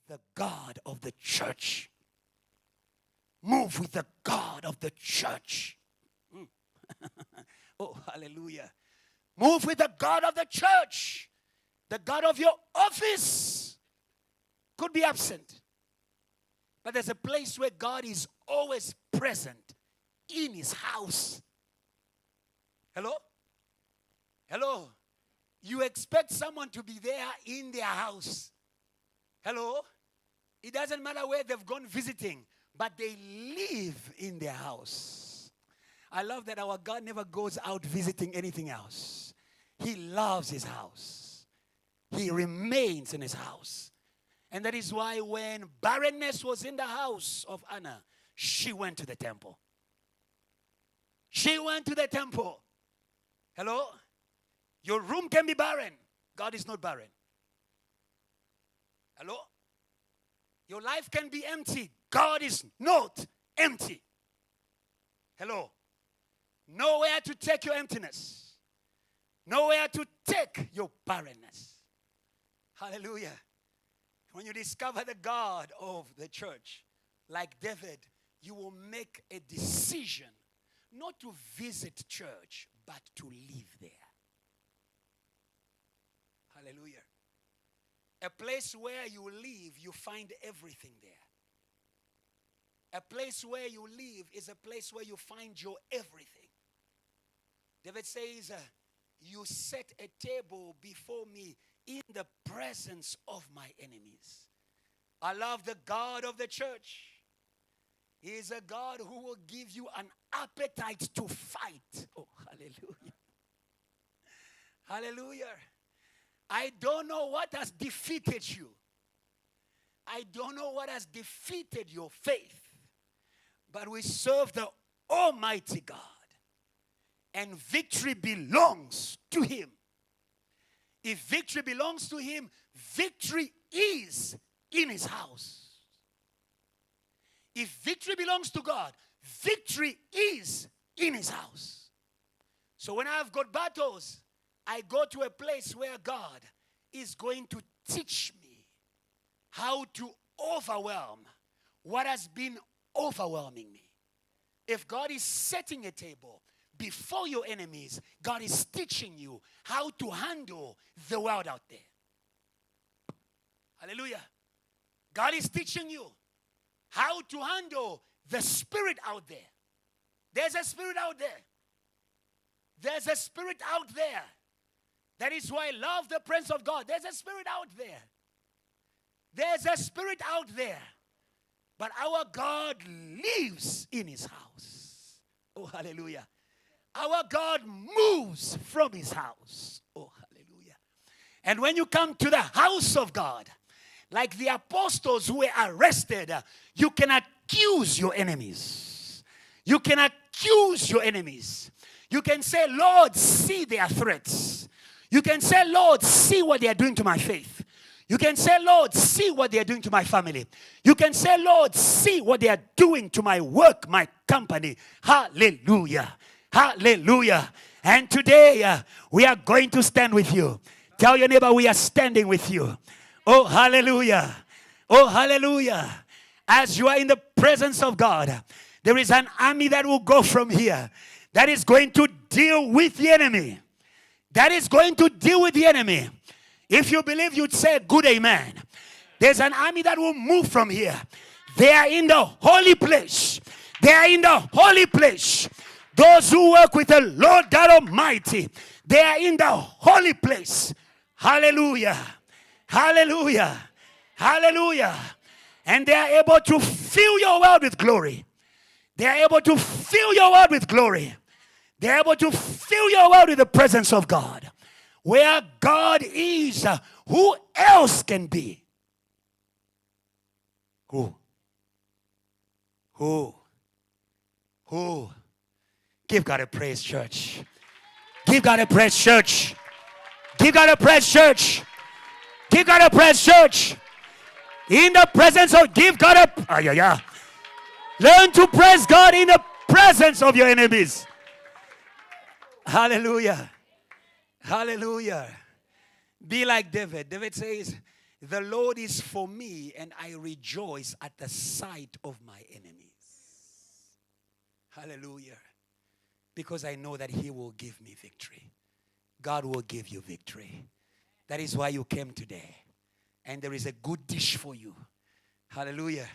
the God of the church. Move with the God of the church. Oh, hallelujah. Move with the God of the church. The God of your office could be absent. But there's a place where God is always present, in his house. Hello? Hello? You expect someone to be there in their house. Hello? It doesn't matter where they've gone visiting, but they live in their house. I love that our God never goes out visiting anything else. He loves his house. He remains in his house. And that is why when barrenness was in the house of Anna, she went to the temple. She went to the temple. Hello? Your room can be barren. God is not barren. Hello? Your life can be empty. God is not empty. Hello? Nowhere to take your emptiness. Nowhere to take your barrenness. Hallelujah. When you discover the God of the church, like David, you will make a decision not to visit church, but to live there. Hallelujah. A place where you live, you find everything there. A place where you live is a place where you find your everything. David says, you set a table before me in the presence of my enemies. I love the God of the church. He is a God who will give you an appetite to fight. Oh, hallelujah. Hallelujah. I don't know what has defeated you. I don't know what has defeated your faith. But we serve the Almighty God. And victory belongs to him. If victory belongs to him, victory is in his house. If victory belongs to God, victory is in his house. So when I've got battles, I go to a place where God is going to teach me how to overwhelm what has been overwhelming me. If God is setting a table before your enemies, God is teaching you how to handle the world out there. Hallelujah. God is teaching you how to handle the spirit out there. There's a spirit out there. There's a spirit out there. That is why I love the presence of God. There's a spirit out there. There's a spirit out there. But our God lives in his house. Oh, hallelujah. Our God moves from his house. Oh, hallelujah. And when you come to the house of God, like the apostles who were arrested, you can accuse your enemies. You can accuse your enemies. You can say, Lord, see their threats. You can say, Lord, see what they are doing to my faith. You can say, Lord, see what they are doing to my family. You can say, Lord, see what they are doing to my work, my company. Hallelujah. Hallelujah. And today, we are going to stand with you. Tell your neighbor, we are standing with you. Oh, hallelujah. Oh, hallelujah. As you are in the presence of God, there is an army that will go from here that is going to deal with the enemy. That is going to deal with the enemy. If you believe, you'd say good amen. There's an army that will move from here. They are in the holy place. They are in the holy place. Those who work with the Lord God Almighty, they are in the holy place. Hallelujah. Hallelujah. Hallelujah. And they are able to fill your world with glory. They are able to fill your world with glory. They are able to fill your world with the presence of God. Where God is, who else can be? Who? Give God a praise, church. Give God a praise, church. Give God a praise, church. Give God a praise, church. In the presence of, give God a, learn to praise God in the presence of your enemies. Hallelujah. Hallelujah. Be like David. David says, The Lord is for me, and I rejoice at the sight of my enemies. Hallelujah. Because I know that He will give me victory. God will give you victory. That is why you came today. And there is a good dish for you. Hallelujah.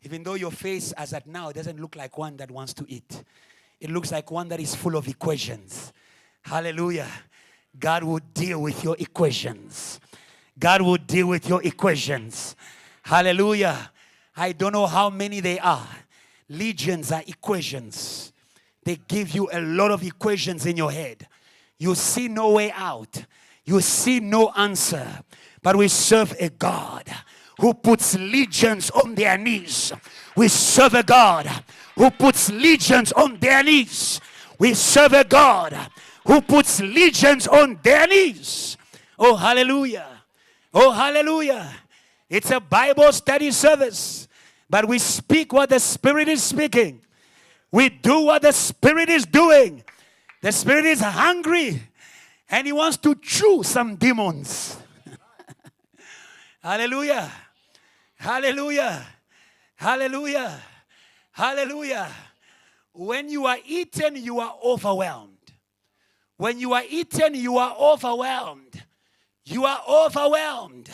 Even though your face as at now doesn't look like one that wants to eat. It looks like one that is full of equations. Hallelujah. God will deal with your equations. God will deal with your equations. Hallelujah. I don't know how many they are. Legions are equations. They give you a lot of equations in your head. You see no way out. You see no answer. But we serve a God who puts legions on their knees. We serve a God who puts legions on their knees. We serve a God who puts legions on their knees. Oh, hallelujah. Oh, hallelujah. It's a Bible study service. But we speak what the Spirit is speaking. We do what the Spirit is doing. The Spirit is hungry. And He wants to chew some demons. Hallelujah. Hallelujah. Hallelujah. Hallelujah. When you are eaten, you are overwhelmed. When you are eaten, you are overwhelmed. You are overwhelmed.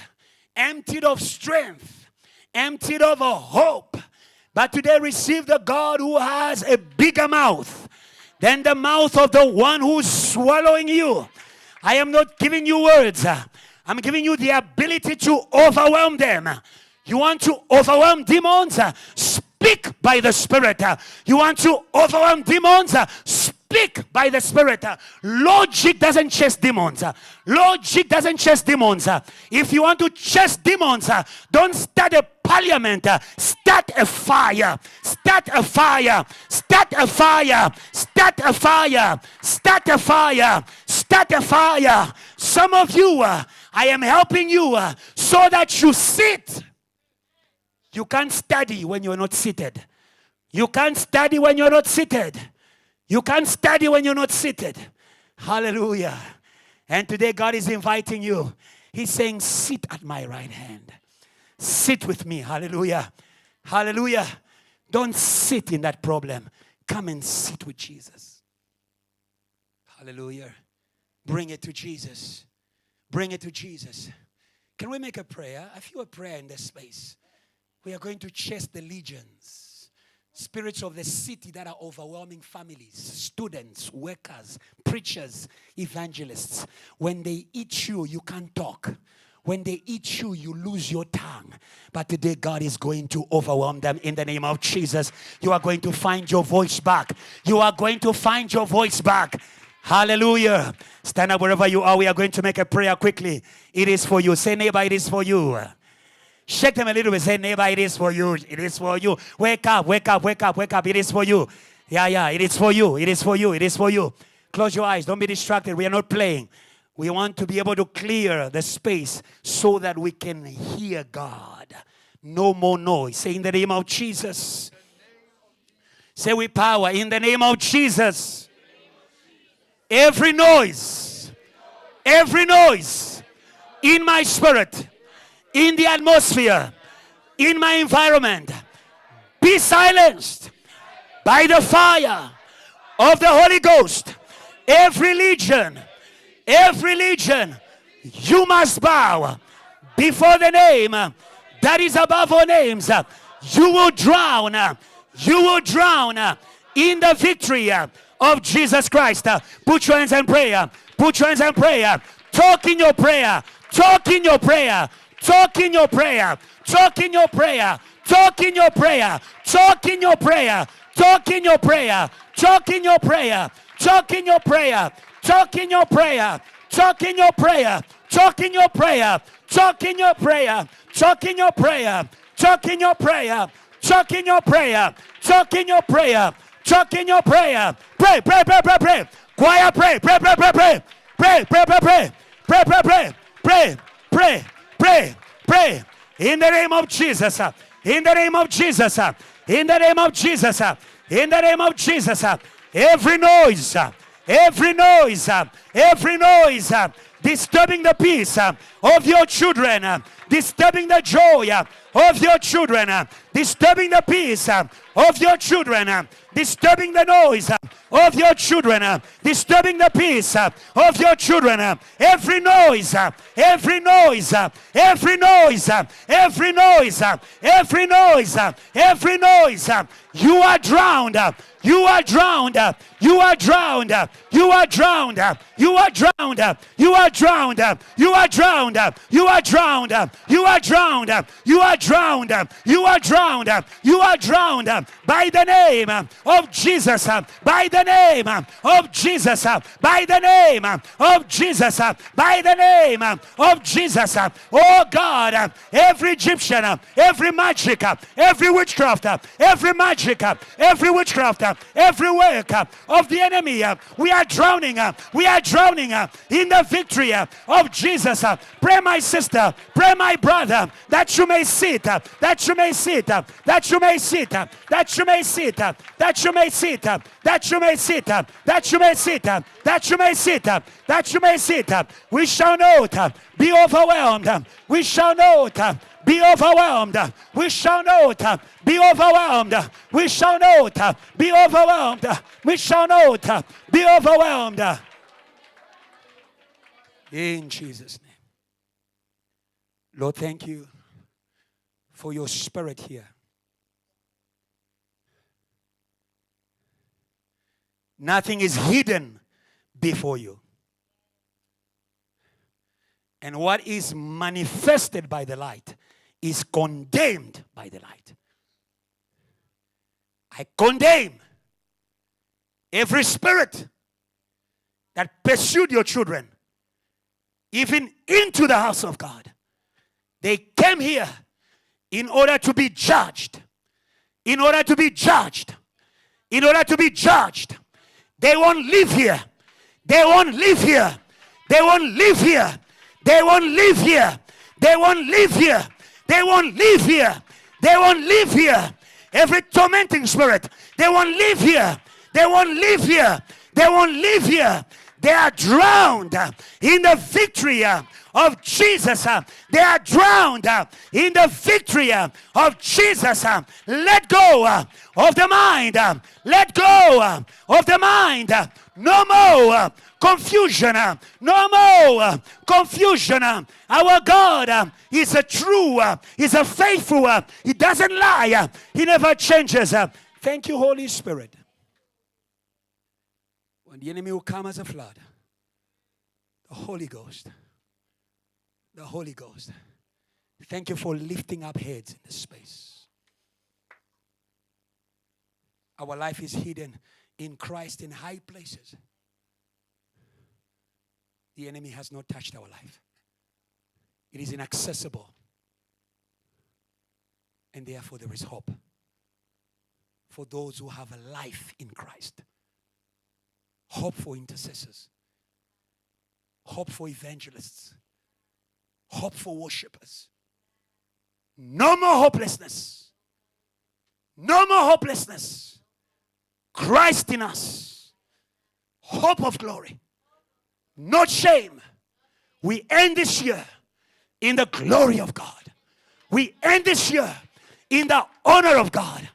Emptied of strength. Emptied of a hope. But today receive the God who has a bigger mouth than the mouth of the one who's swallowing you. I am not giving you words. I'm giving you the ability to overwhelm them. You want to overwhelm demons? Speak by the Spirit. You want to overwhelm demons? Speak by the Spirit. Logic doesn't chase demons. Logic doesn't chase demons. If you want to chase demons, don't start a parliament. Start a fire. Start a fire. Start a fire. Start a fire. Start a fire. Start a fire. Some of you, I am helping you so that you sit. You can't study when you're not seated. You can't study when you're not seated. You can't study when you're not seated. Hallelujah. And today God is inviting you. He's saying, sit at my right hand. Sit with me. Hallelujah. Hallelujah. Don't sit in that problem. Come and sit with Jesus. Hallelujah. Bring it to Jesus. Bring it to Jesus. Can we make a prayer? I feel a prayer in this space. We are going to chase the legions, spirits of the city that are overwhelming families, students, workers, preachers, evangelists. When they eat you, you can't talk. When they eat you, you lose your tongue. But today, God is going to overwhelm them in the name of Jesus. You are going to find your voice back. You are going to find your voice back. Hallelujah. Stand up wherever you are. We are going to make a prayer quickly. It is for you. Say, neighbor, it is for you. Shake them a little bit. Say, neighbor, it is for you. It is for you. Wake up, wake up, wake up, wake up. It is for you. Yeah, it is for you. It is for you. It is for you. Close your eyes. Don't be distracted. We are not playing. We want to be able to clear the space so that we can hear God. No more noise. Say, in the name of Jesus. Say with power, in the name of Jesus. Every noise in my spirit, in the atmosphere, in my environment, be silenced by the fire of the Holy Ghost. Every legion, you must bow before the name that is above all names. You will drown in the victory of Jesus Christ. Put your hands in prayer. Put your hands in prayer. Talk in your prayer. Talk in your prayer. Talk in your prayer. Talk in your prayer. Talk in your prayer. Talk in your prayer. Talk in your prayer. Talk in your prayer. Talk in your prayer. Talk in your prayer. Talk in your prayer. Talk in your prayer. Talk in your prayer. Talk in your prayer. Talk in your prayer. Talk in your prayer. Talk in your prayer. Talk in your prayer. Pray, pray, pray, pray, pray. Choir, pray, pray, pray, pray, pray. Pray, pray, pray, pray. Pray, pray, pray. Pray, pray, pray, pray. In the name of Jesus. In the name of Jesus. In the name of Jesus. In the name of Jesus. Every noise, disturbing the peace of your children, disturbing the joy of your children, disturbing the peace of your children, disturbing the noise of your children, disturbing the peace of your children. Every noise, every noise, every noise, every noise, every noise, every noise. You are drowned. You are drowned. You are drowned. You are drowned. You are drowned. You are drowned. You are drowned. You are drowned. You are drowned. You are drowned. You are drowned. You are drowned by the name of Jesus. By the name of Jesus. By the name of Jesus. By the name of Jesus. Oh God, every Egyptian, every magic, every witchcraft, every magic, every witchcraft, every work of the enemy, we are drowning. We are drowning in the victory of Jesus. Pray, my sister. Pray, my brother, that you may sit, that you may sit, that you may sit, that you may sit, that you may sit, that you may sit, that you may sit, that you may sit, that you may sit. We shall not be overwhelmed. We shall not be overwhelmed. We shall not be overwhelmed. We shall not be overwhelmed. We shall not be overwhelmed. In Jesus' name. Lord, thank you for your spirit here. Nothing is hidden before you. And what is manifested by the light is condemned by the light. I condemn every spirit that pursued your children, even into the house of God. They came here in order to be judged. In order to be judged. In order to be judged. They won't live here. They won't live here. They won't live here. They won't live here. They won't live here. They won't live here. They won't live here. Every tormenting spirit, they won't live here. They won't live here. They won't live here. They are drowned in the victory of Jesus. They are drowned in the victory of Jesus. Let go of the mind. Let go of the mind. No more confusion. No more confusion. Our God is a true, is a faithful. He doesn't lie. He never changes. Thank you, Holy Spirit. When the enemy will come as a flood, the Holy Ghost, the Holy Ghost. Thank you for lifting up heads in this space. Our life is hidden in Christ in high places. The enemy has not touched our life. It is inaccessible. And therefore there is hope for those who have a life in Christ. Hope for intercessors. Hope for evangelists. Hope for worshipers. No more hopelessness. No more hopelessness. Christ in us. Hope of glory. Not shame. We end this year in the glory of God. We end this year in the honor of God.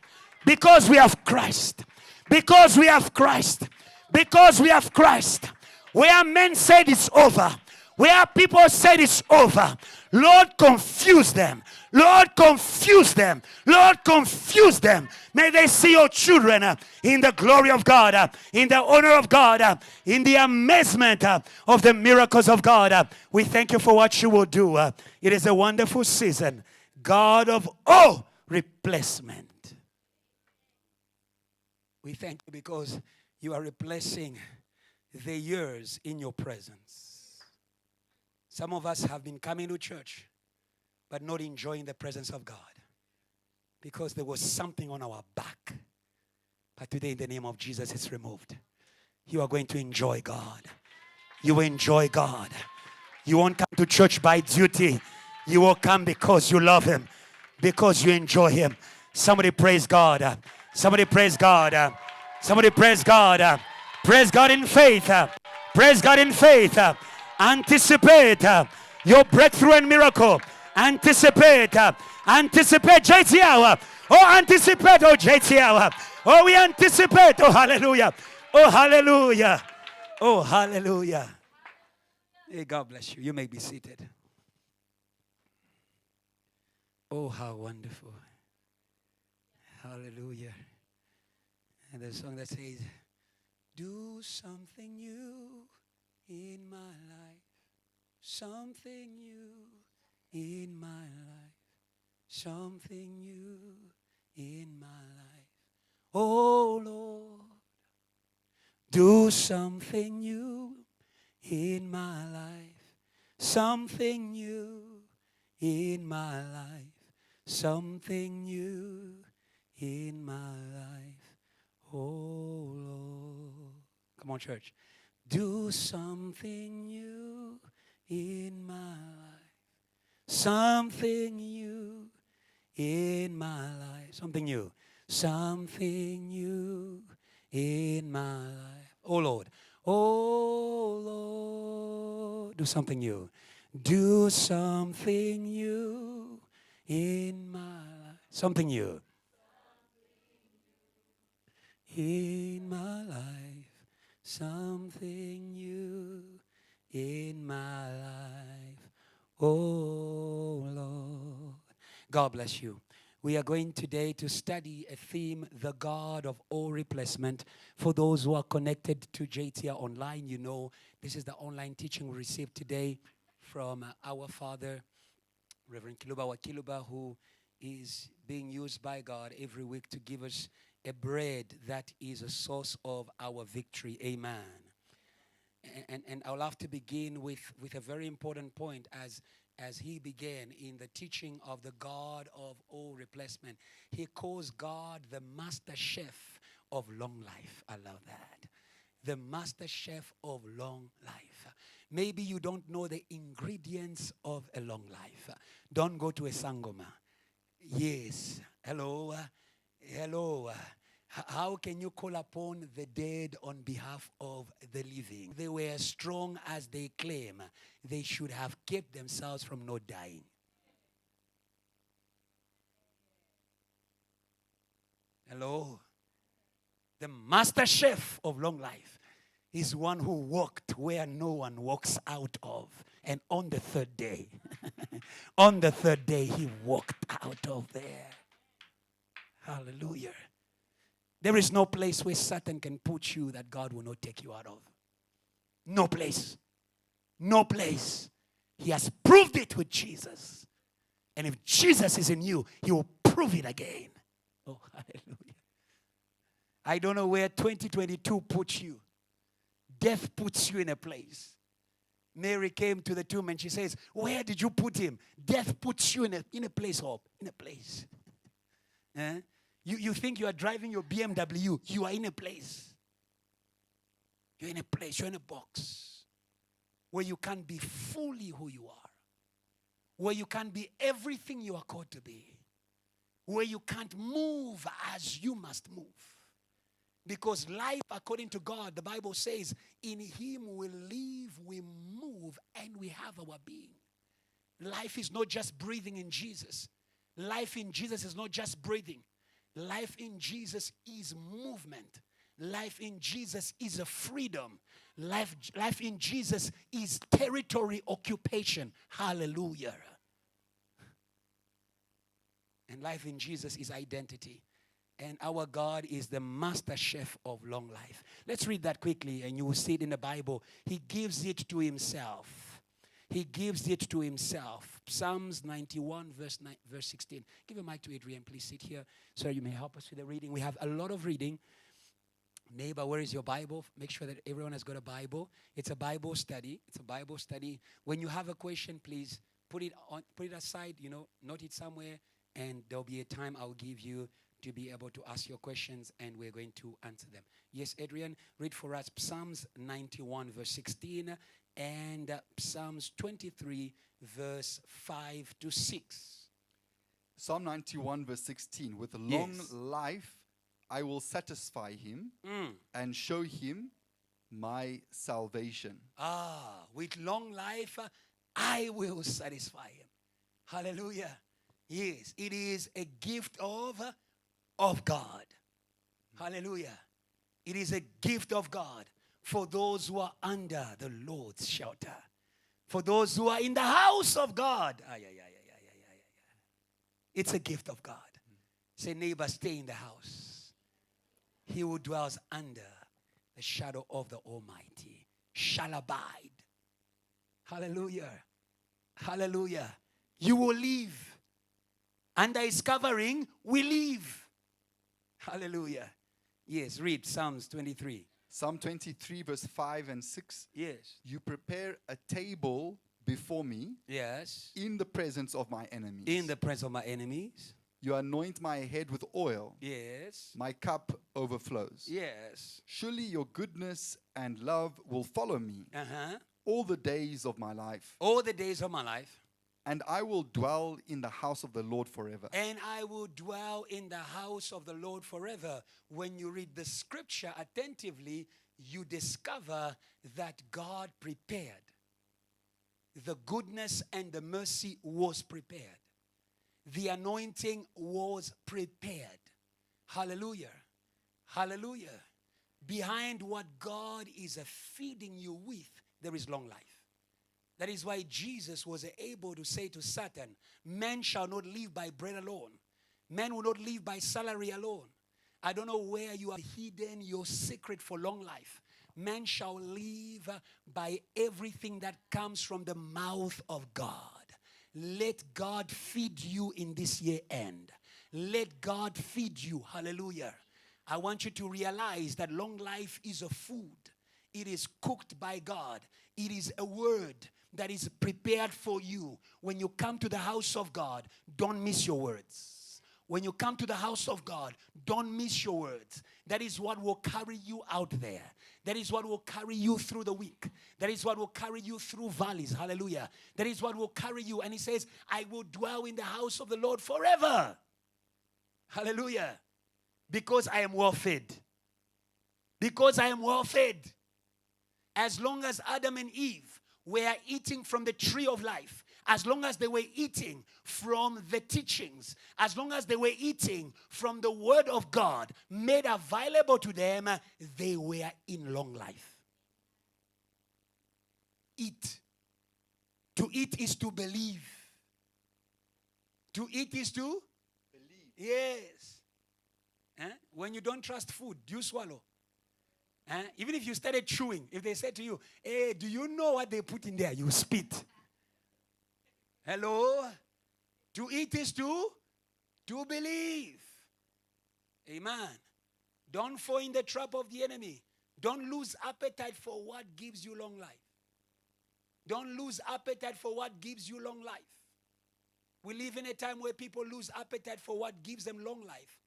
Because we have Christ. Because we have Christ. Because we have Christ. Where men said it's over. Where people said it's over. Lord, confuse them. Lord, confuse them. Lord, confuse them. May they see your children in the glory of God, in the honor of God, in the amazement of the miracles of God. We thank you for what you will do. It is a wonderful season. God of all replacement. We thank you because you are replacing the years in your presence. Some of us have been coming to church but not enjoying the presence of God because there was something on our back. But today in the name of Jesus it's removed. You are going to enjoy God. You will enjoy God. You won't come to church by duty. You will come because you love Him, because you enjoy Him. Somebody praise God. Somebody praise God. Somebody praise God. Praise God in faith. Praise God in faith. Anticipate your breakthrough and miracle. Anticipate. Anticipate JTL. Oh, anticipate. Oh, JTL. Oh, we anticipate. Oh, hallelujah. Oh, hallelujah. Oh, hallelujah. Hey, God bless you. You may be seated. Oh, how wonderful. Hallelujah. And there's a song that says, do something new in my life. Something new in my life. Something new in my life. Oh, Lord. Do something new in my life. Something new in my life. Something new in my life. Oh, Lord. Come on, church. Do something new in my life. Something new in my life. Something new. Something new in my life. Oh, Lord. Oh, Lord. Do something new. Do something new in my life. Something new. In my life. Something new in my life. Oh, Lord. God bless you. We are going today to study a theme, the God of all replacement. For those who are connected to JTL online, you know this is the online teaching we received today from our father, Reverend Kiluba, who is being used by God every week to give us a bread that is a source of our victory. Amen. And I'll have to begin with a very important point as he began in the teaching of the God of all replacement. He calls God the master chef of long life. I love that. The master chef of long life. Maybe you don't know the ingredients of a long life. Don't go to a sangoma. Yes. Hello. Hello. How can you call upon the dead on behalf of the living? They were as strong as they claim. They should have kept themselves from not dying. Hello? The master chef of long life is one who walked where no one walks out of. And on the third day, on the third day, he walked out of there. Hallelujah. There is no place where Satan can put you that God will not take you out of. No place. No place. He has proved it with Jesus. And if Jesus is in you, he will prove it again. Oh, hallelujah. I don't know where 2022 puts you. Death puts you in a place. Mary came to the tomb and she says, where did you put him? Death puts you in a place, Hope. In a place. Eh? You think you are driving your BMW. You are in a place. You're in a place. You're in a box where you can't be fully who you are. Where you can't be everything you are called to be. Where you can't move as you must move. Because life, according to God, the Bible says, in him we live, we move, and we have our being. Life is not just breathing in Jesus. Life in Jesus is not just breathing. Life in Jesus is movement. Life in Jesus is a freedom. Life in Jesus is territory occupation. Hallelujah. And life in Jesus is identity. And our God is the master chef of long life. Let's read that quickly and you will see it in the Bible. He gives it to himself. He gives it to himself. Psalms 91 verse 16. Give a mic to Adrian. Please sit here so you may help us with the reading. We have a lot of reading. Neighbor, where is your Bible? Make sure that everyone has got a Bible. It's a Bible study. It's a Bible study. When you have a question, please put it aside, note it somewhere, and there'll be a time I'll give you to be able to ask your questions, and we're going to answer them. Yes, Adrian, read for us Psalms 91 verse 16 and Psalms 23 verse 5 to 6. Psalm 91 verse 16. With a long life I will satisfy him and show him my salvation. With long life I will satisfy him. Hallelujah. Yes, it is a gift of God. Hallelujah. It is a gift of God for those who are under the Lord's shelter. For those who are in the house of God. It's a gift of God. Say, neighbor, stay in the house. He who dwells under the shadow of the Almighty shall abide. Hallelujah. Hallelujah. You will live. Under his covering, we live. Hallelujah. Yes, read Psalms 23. Psalm 23, verse 5 and 6. Yes. You prepare a table before me. Yes. In the presence of my enemies. In the presence of my enemies. You anoint my head with oil. Yes. My cup overflows. Yes. Surely your goodness and love will follow me. Uh-huh. All the days of my life. All the days of my life. And I will dwell in the house of the Lord forever. And I will dwell in the house of the Lord forever. When you read the scripture attentively, you discover that God prepared. The goodness and the mercy was prepared. The anointing was prepared. Hallelujah. Hallelujah. Behind what God is feeding you with, there is long life. That is why Jesus was able to say to Satan, man shall not live by bread alone. Man will not live by salary alone. I don't know where you have hidden your secret for long life. Man shall live by everything that comes from the mouth of God. Let God feed you in this year end. Let God feed you. Hallelujah. I want you to realize that long life is a food. It is cooked by God. It is a word that is prepared for you. When you come to the house of God, don't miss your words. When you come to the house of God, don't miss your words. That is what will carry you out there. That is what will carry you through the week. That is what will carry you through valleys. Hallelujah. That is what will carry you. And he says, I will dwell in the house of the Lord forever. Hallelujah. Because I am well fed. Because I am well fed. As long as Adam and Eve were eating from the tree of life, as long as they were eating from the teachings, as long as they were eating from the word of God made available to them, they were in long life. Eat. To eat is to believe. To eat is to believe. Yes. When you don't trust food, do you swallow? Even if you started chewing, if they said to you, hey, do you know what they put in there? You spit. Hello? To eat is to believe. Amen. Don't fall in the trap of the enemy. Don't lose appetite for what gives you long life. Don't lose appetite for what gives you long life. We live in a time where people lose appetite for what gives them long life,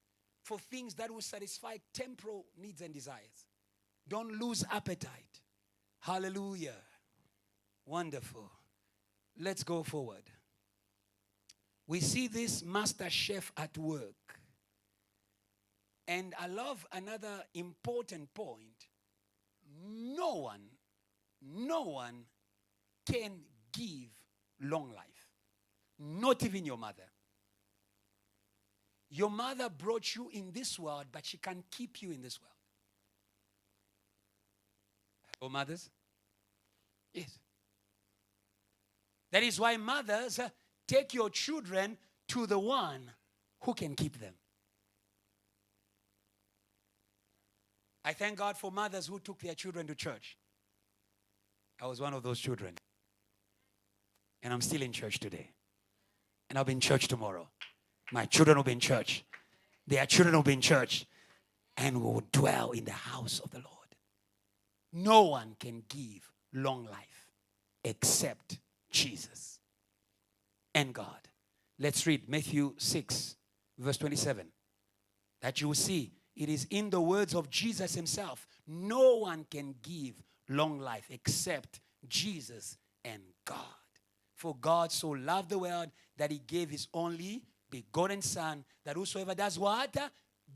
for things that will satisfy temporal needs and desires. Don't lose appetite. Hallelujah. Wonderful. Let's go forward. We see this master chef at work. And I love another important point. No one can give long life. Not even your mother. Your mother brought you in this world, but she can keep you in this world. Oh, mothers? Yes. That is why mothers take your children to the one who can keep them. I thank God for mothers who took their children to church. I was one of those children. And I'm still in church today. And I'll be in church tomorrow. My children will be in church. Their children will be in church. And we will dwell in the house of the Lord. No one can give long life except Jesus and God. Let's read Matthew 6, verse 27. That you will see, it is in the words of Jesus himself. No one can give long life except Jesus and God. For God so loved the world that he gave his only begotten Son, that whosoever does what?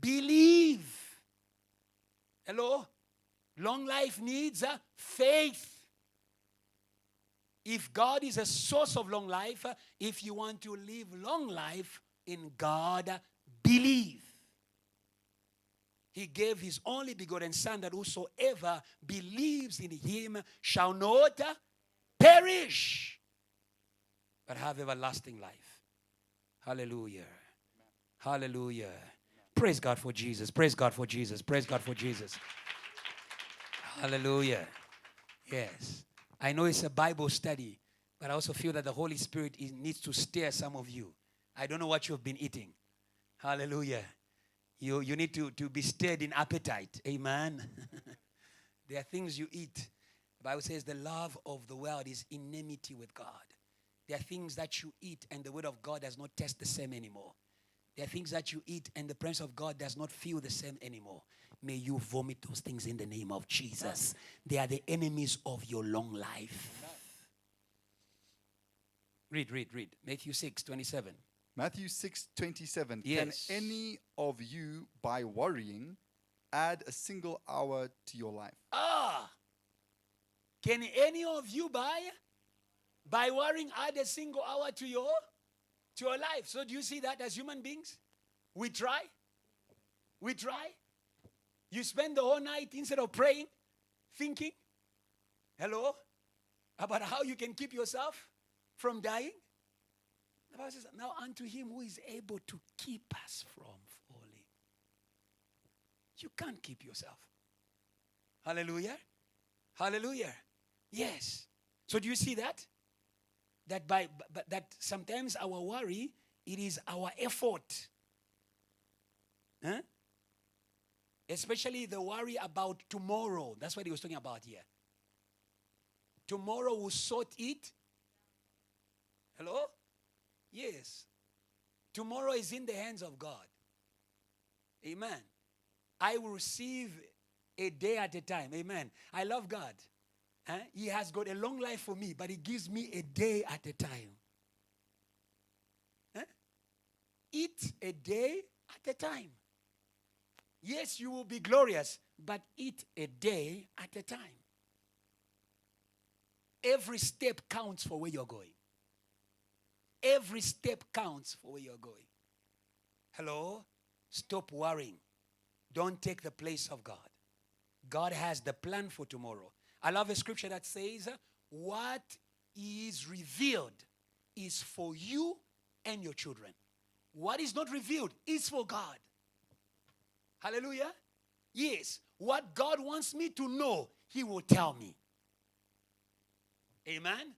Believe. Hello? Long life needs faith. If God is a source of long life, if you want to live long life in God, believe. He gave his only begotten Son, that whosoever believes in him shall not perish, but have everlasting life. Hallelujah. Hallelujah. Praise God for Jesus. Praise God for Jesus. Praise God for Jesus. Hallelujah. Yes. I know it's a Bible study, but I also feel that the Holy Spirit needs to stir some of you. I don't know what you've been eating. Hallelujah. You need to be stirred in appetite. Amen. There are things you eat. The Bible says the love of the world is enmity with God. There are things that you eat and the word of God does not taste the same anymore. There are things that you eat and the presence of God does not feel the same anymore. May you vomit those things in the name of Jesus. They are the enemies of your long life. Read. Matthew 6:27. Matthew 6:27. Yes. Can any of you, by worrying, add a single hour to your life? Can any of you by worrying add a single hour to your life? So do you see that as human beings? We try. You spend the whole night instead of praying, thinking, hello, about how you can keep yourself from dying. The Bible says, now unto him who is able to keep us from falling. You can't keep yourself. Hallelujah. Hallelujah. Yes. So do you see that? That sometimes our worry, it is our effort. Huh? Especially the worry about tomorrow. That's what he was talking about here. Tomorrow will sort it. Hello? Yes. Tomorrow is in the hands of God. Amen. I will receive a day at a time. Amen. I love God. He has got a long life for me, but he gives me a day at a time. Eat a day at a time. Yes, you will be glorious, but eat a day at a time. Every step counts for where you're going. Every step counts for where you're going. Hello? Stop worrying. Don't take the place of God. God has the plan for tomorrow. I love a scripture that says, what is revealed is for you and your children. What is not revealed is for God. Hallelujah. Yes. What God wants me to know, he will tell me. Amen.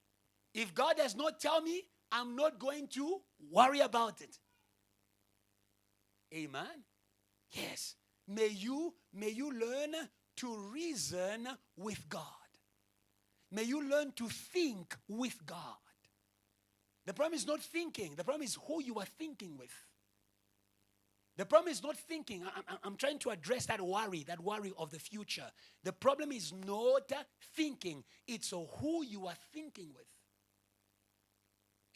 If God does not tell me, I'm not going to worry about it. Amen. Yes. May you learn to reason with God. May you learn to think with God. The problem is not thinking. The problem is who you are thinking with. The problem is not thinking. I'm trying to address that worry of the future. The problem is not thinking. It's who you are thinking with.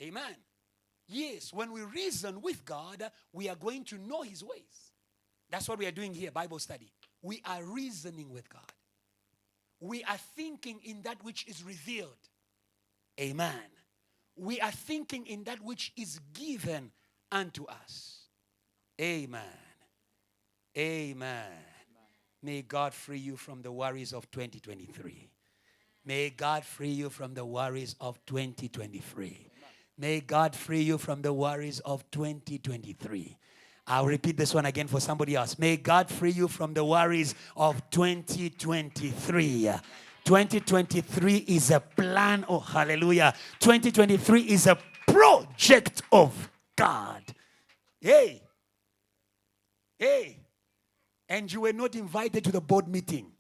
Amen. Yes, when we reason with God, we are going to know his ways. That's what we are doing here, Bible study. We are reasoning with God. We are thinking in that which is revealed. Amen. We are thinking in that which is given unto us. Amen. Amen. May God free you from the worries of 2023. May God free you from the worries of 2023. May God free you from the worries of 2023. I'll repeat this one again for somebody else. May God free you from the worries of 2023. 2023 is a plan. Oh, hallelujah. 2023 is a project of God. Hey. And you were not invited to the board meeting.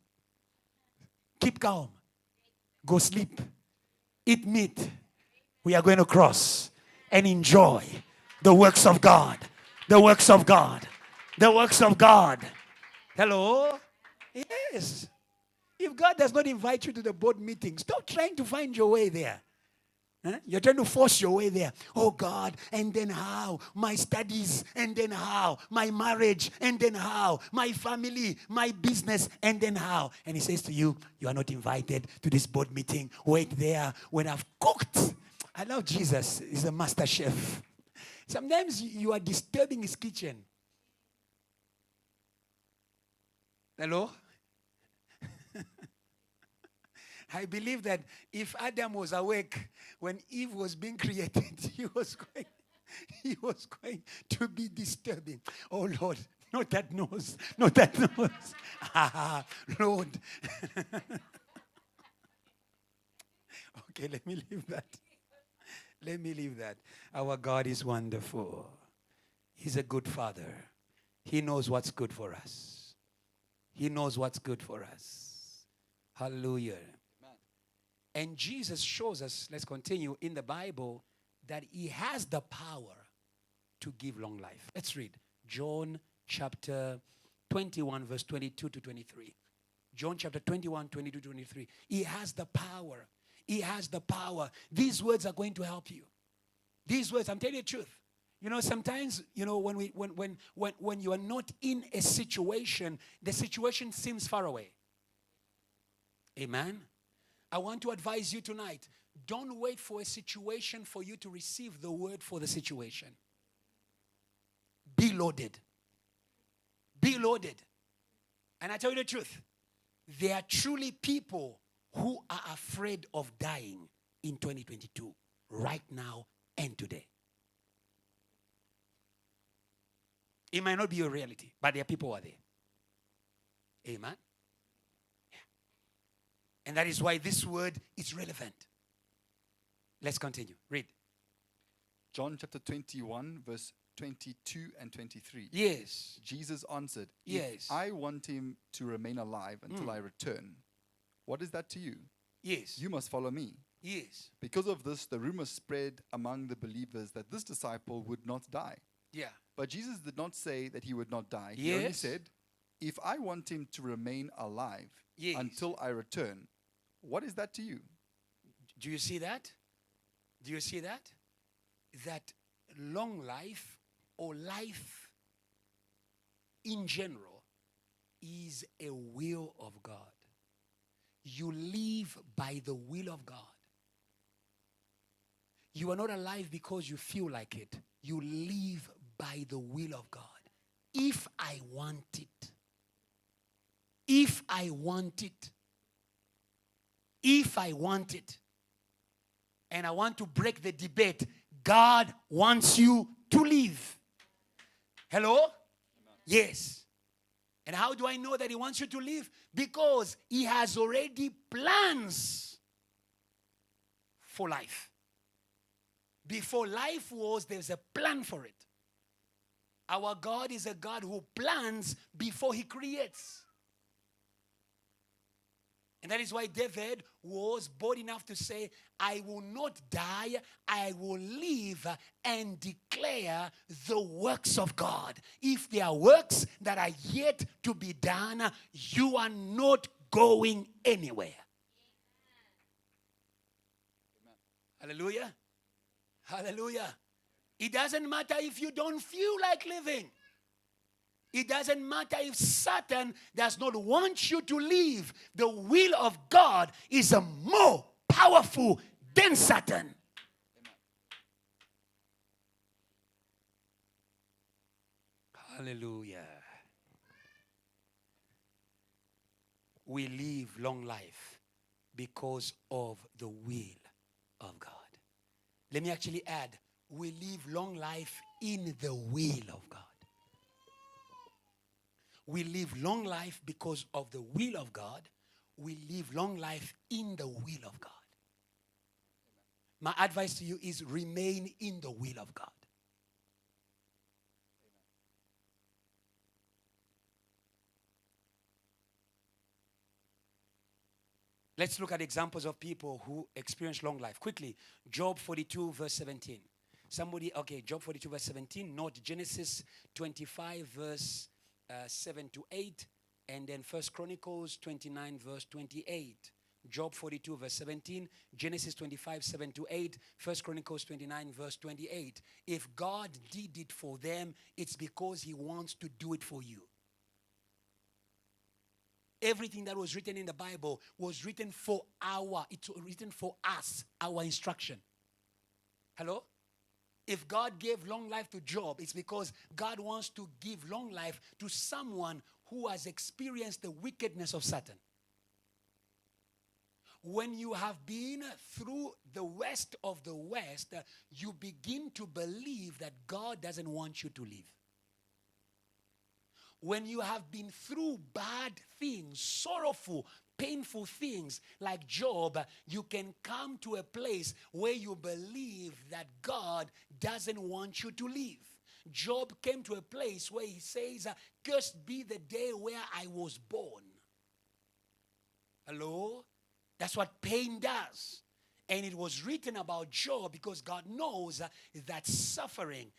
Keep calm. Go sleep. Eat meat. We are going to cross and enjoy the works of God. The works of God. The works of God. Hello? Yes. If God does not invite you to the board meeting, stop trying to find your way there. Huh? You're trying to force your way there. Oh God, and then how? My studies, and then how? My marriage, and then how? My family, my business, and then how? And he says to you, you are not invited to this board meeting. Wait there when I've cooked. I love Jesus. He's a master chef. Sometimes you are disturbing his kitchen. Hello? I believe that if Adam was awake when Eve was being created, he was going to be disturbing. Oh Lord, not that nose, not that nose. Lord. Okay, let me leave that. Let me leave that. Our God is wonderful. He's a good Father. He knows what's good for us. He knows what's good for us. Hallelujah. And Jesus shows us, let's continue, in the Bible, that he has the power to give long life. Let's read John chapter 21, verse 22 to 23. John chapter 21, 22 to 23. He has the power. He has the power. These words are going to help you. These words, I'm telling you the truth. You know, sometimes, you know, when you are not in a situation, the situation seems far away. Amen. I want to advise you tonight, don't wait for a situation for you to receive the word for the situation. Be loaded. Be loaded. And I tell you the truth, there are truly people who are afraid of dying in 2022, right now and today. It might not be a reality, but there are people who are there. Amen. And that is why this word is relevant. Let's continue. Read. John chapter 21, verse 22 and 23. Yes. Jesus answered, Yes. If I want him to remain alive until I return, what is that to you? Yes. You must follow me. Yes. Because of this, the rumor spread among the believers that this disciple would not die. Yeah. But Jesus did not say that he would not die. He Yes. only said, if I want him to remain alive until I return, what is that to you? Do you see that? Do you see that? That long life or life in general is a will of God. You live by the will of God. You are not alive because you feel like it. You live by the will of God. If I want it. If I want it. If I want it. And I want to break the debate. God wants you to live. Hello? Yes. And how do I know that he wants you to live? Because he has already plans for life. Before life was, there's a plan for it. Our God is a God who plans before he creates. And that is why David was bold enough to say, I will not die, I will live and declare the works of God. If there are works that are yet to be done, you are not going anywhere. Amen. Hallelujah. Hallelujah. It doesn't matter if you don't feel like living. It doesn't matter if Satan does not want you to live. The will of God is a more powerful than Satan. Amen. Hallelujah. We live long life because of the will of God. Let me actually add, we live long life in the will of God. We live long life because of the will of God. We live long life in the will of God. My advice to you is remain in the will of God. Let's look at examples of people who experience long life. Quickly, Job 42 verse 17. Somebody, okay, Job 42 verse 17. Note Genesis 25 verse 7 to 8, and then 1 Chronicles 29 verse 28. Job 42 verse 17, Genesis 25, 7 to 8, 1 Chronicles 29 verse 28. If God did it for them, it's because he wants to do it for you. Everything that was written in the Bible was written for it's written for us, our instruction. Hello? If God gave long life to Job, it's because God wants to give long life to someone who has experienced the wickedness of Satan. When you have been through the worst of the West, you begin to believe that God doesn't want you to live. When you have been through bad things, sorrowful, painful things like Job, you can come to a place where you believe that God doesn't want you to live. Job came to a place where he says, cursed be the day where I was born. Hello? That's what pain does. And it was written about Job because God knows that suffering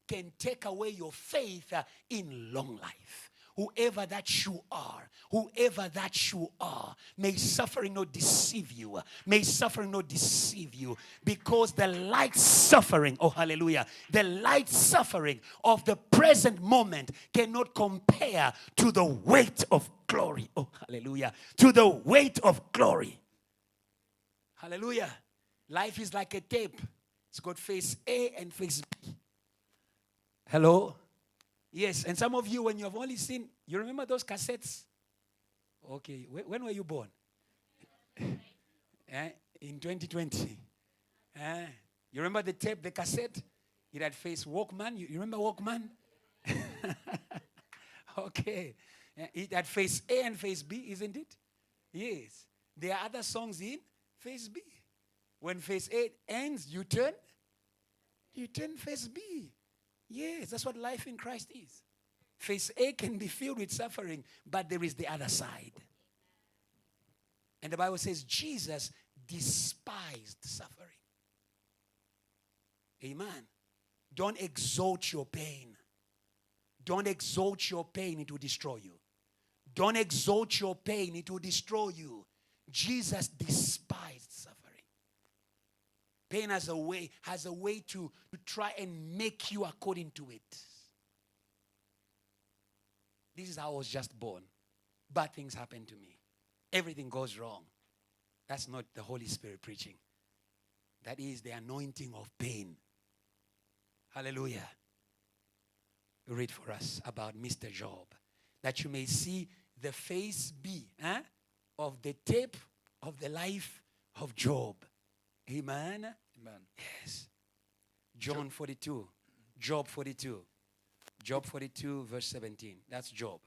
can take away your faith in long life. Whoever that you are, may suffering not deceive you. May suffering not deceive you. Because the light suffering, oh hallelujah, the light suffering of the present moment cannot compare to the weight of glory. Oh hallelujah, to the weight of glory. Hallelujah. Life is like a tape. It's got face A and face B. Hello? Yes, and some of you, when you have only seen, you remember those cassettes? Okay, when were you born? In 2020. You remember the tape, the cassette? It had face Walkman. You remember Walkman? Okay. It had face A and face B, isn't it? Yes. There are other songs in face B. When face A ends, you turn face B. Yes, that's what life in Christ is. Face A can be filled with suffering, but there is the other side. And the Bible says Jesus despised suffering. Amen. Don't exalt your pain. Don't exalt your pain, it will destroy you. Don't exalt your pain, it will destroy you. Jesus despised suffering. Pain has a way to try and make you according to it. This is how I was just born. Bad things happen to me. Everything goes wrong. That's not the Holy Spirit preaching. That is the anointing of pain. Hallelujah. Read for us about Mr. Job, that you may see the face B of the tape of the life of Job. Amen. Amen. Yes. Job 42, verse 17. That's Job.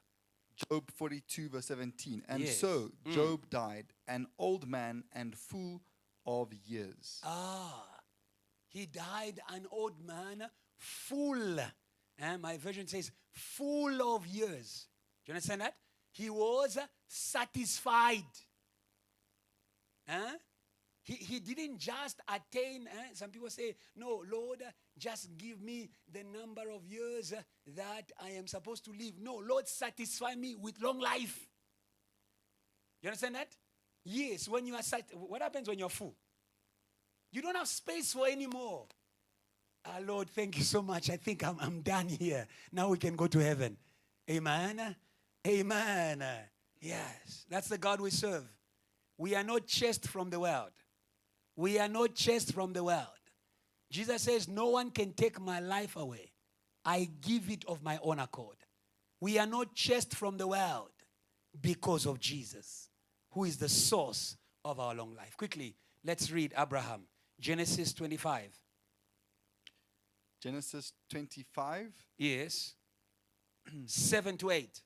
Job 42, verse 17. And Yes. so Job died, an old man and full of years. He died an old man, full. My version says, full of years. Do you understand that? He was satisfied. He didn't just attain, some people say, no, Lord, just give me the number of years that I am supposed to live. No, Lord, satisfy me with long life. You understand that? Yes, when you are what happens when you're full? You don't have space for any more. Lord, thank you so much. I think I'm done here. Now we can go to heaven. Amen. Amen. Yes, that's the God we serve. We are not chased from the world. We are not chased from the world. Jesus says, no one can take my life away. I give it of my own accord. We are not chased from the world because of Jesus, who is the source of our long life. Quickly, let's read Abraham. Genesis 25. Genesis 25. Yes. 7 to 8.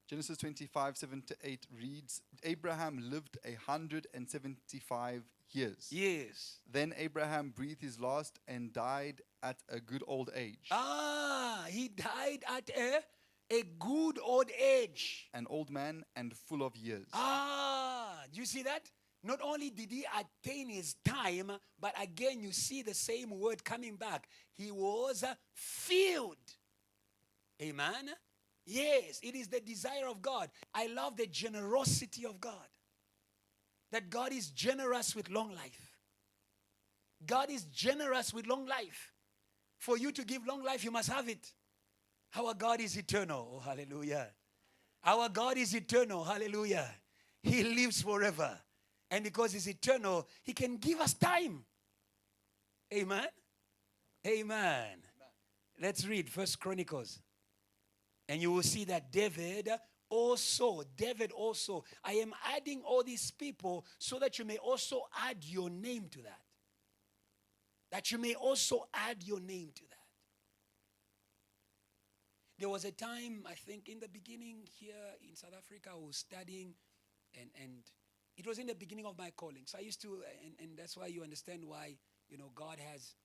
Genesis 25, 7 to 8 reads, Abraham lived 175 years. Yes. Then Abraham breathed his last and died at a good old age. He died at a good old age. An old man and full of years. Do you see that? Not only did he attain his time, but again you see the same word coming back. He was filled. Amen. Yes, it is the desire of God. I love the generosity of God. that God is generous with long life. God is generous with long life. For you to give long life, you must have it. Our God is eternal. Oh, hallelujah. Our God is eternal. Hallelujah. He lives forever. And because He's eternal, He can give us time. Amen. Amen. Let's read First Chronicles. And you will see that David also, I am adding all these people so that you may also add your name to that. That you may also add your name to that. There was a time, I think, in the beginning here in South Africa, I was studying, and it was in the beginning of my calling. So I used to, and that's why you understand why, God has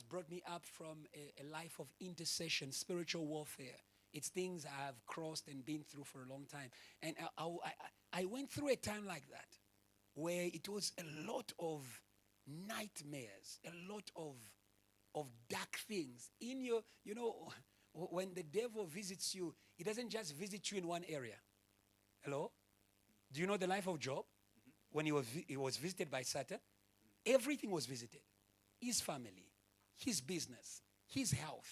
brought me up from a life of intercession, spiritual warfare. It's things I have crossed and been through for a long time. And I went through a time like that, where it was a lot of nightmares, a lot of dark things in your, when the devil visits you, he doesn't just visit you in one area. Hello? Do you know the life of Job? When he was visited by Satan, everything was visited. His family, his business, his health,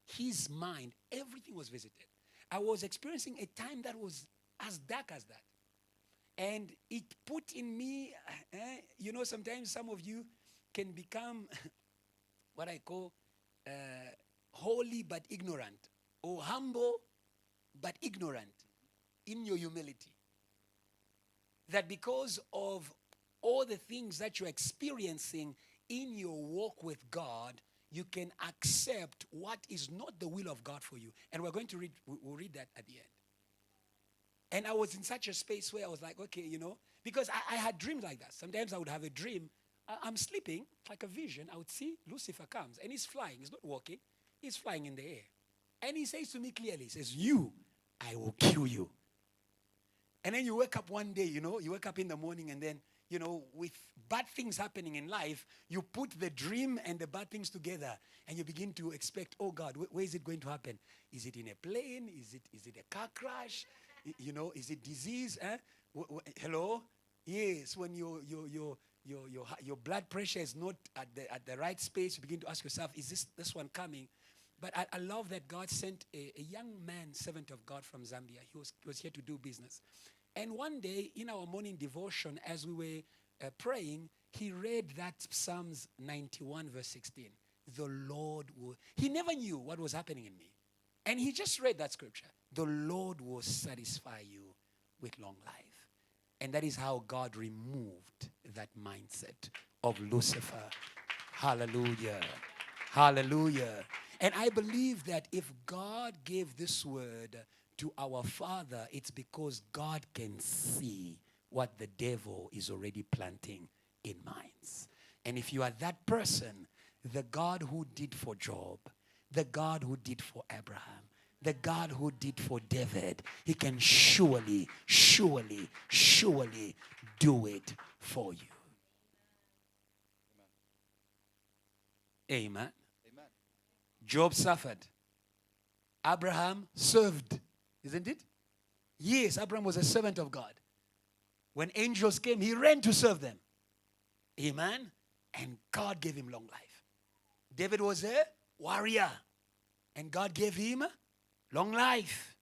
his mind, everything was visited. I was experiencing a time that was as dark as that. And it put in me, sometimes some of you can become what I call holy but ignorant, or humble but ignorant in your humility. That because of all the things that you're experiencing in your walk with God, you can accept what is not the will of God for you. And we're going to we'll read that at the end. And I was in such a space where I was like, okay, because I had dreams like that. Sometimes I would have a dream. I'm sleeping, like a vision. I would see Lucifer comes, and he's flying. He's not walking. He's flying in the air. And he says to me clearly, he says, I will kill you. And then you wake up one day, you wake up in the morning, and then, with bad things happening in life, you put the dream and the bad things together, and you begin to expect, oh God, where is it going to happen? Is it in a plane? Is it a car crash? Is it disease? Hello? Yes, when your blood pressure is not at the right space, you begin to ask yourself, is this one coming? But I love that God sent a young man, servant of God from Zambia. He was here to do business. And one day, in our morning devotion, as we were praying, he read that Psalms 91, verse 16. The Lord will... He never knew what was happening in me. And he just read that scripture. The Lord will satisfy you with long life. And that is how God removed that mindset of Lucifer. Hallelujah. Hallelujah. And I believe that if God gave this word to our Father, it's because God can see what the devil is already planting in minds. And if you are that person, the God who did for Job, the God who did for Abraham, the God who did for David, He can surely do it for you. Amen. Amen. Job suffered. Abraham served. Isn't it? Yes, Abraham was a servant of God. When angels came, he ran to serve them. Amen. And God gave him long life. David was a warrior. And God gave him long life.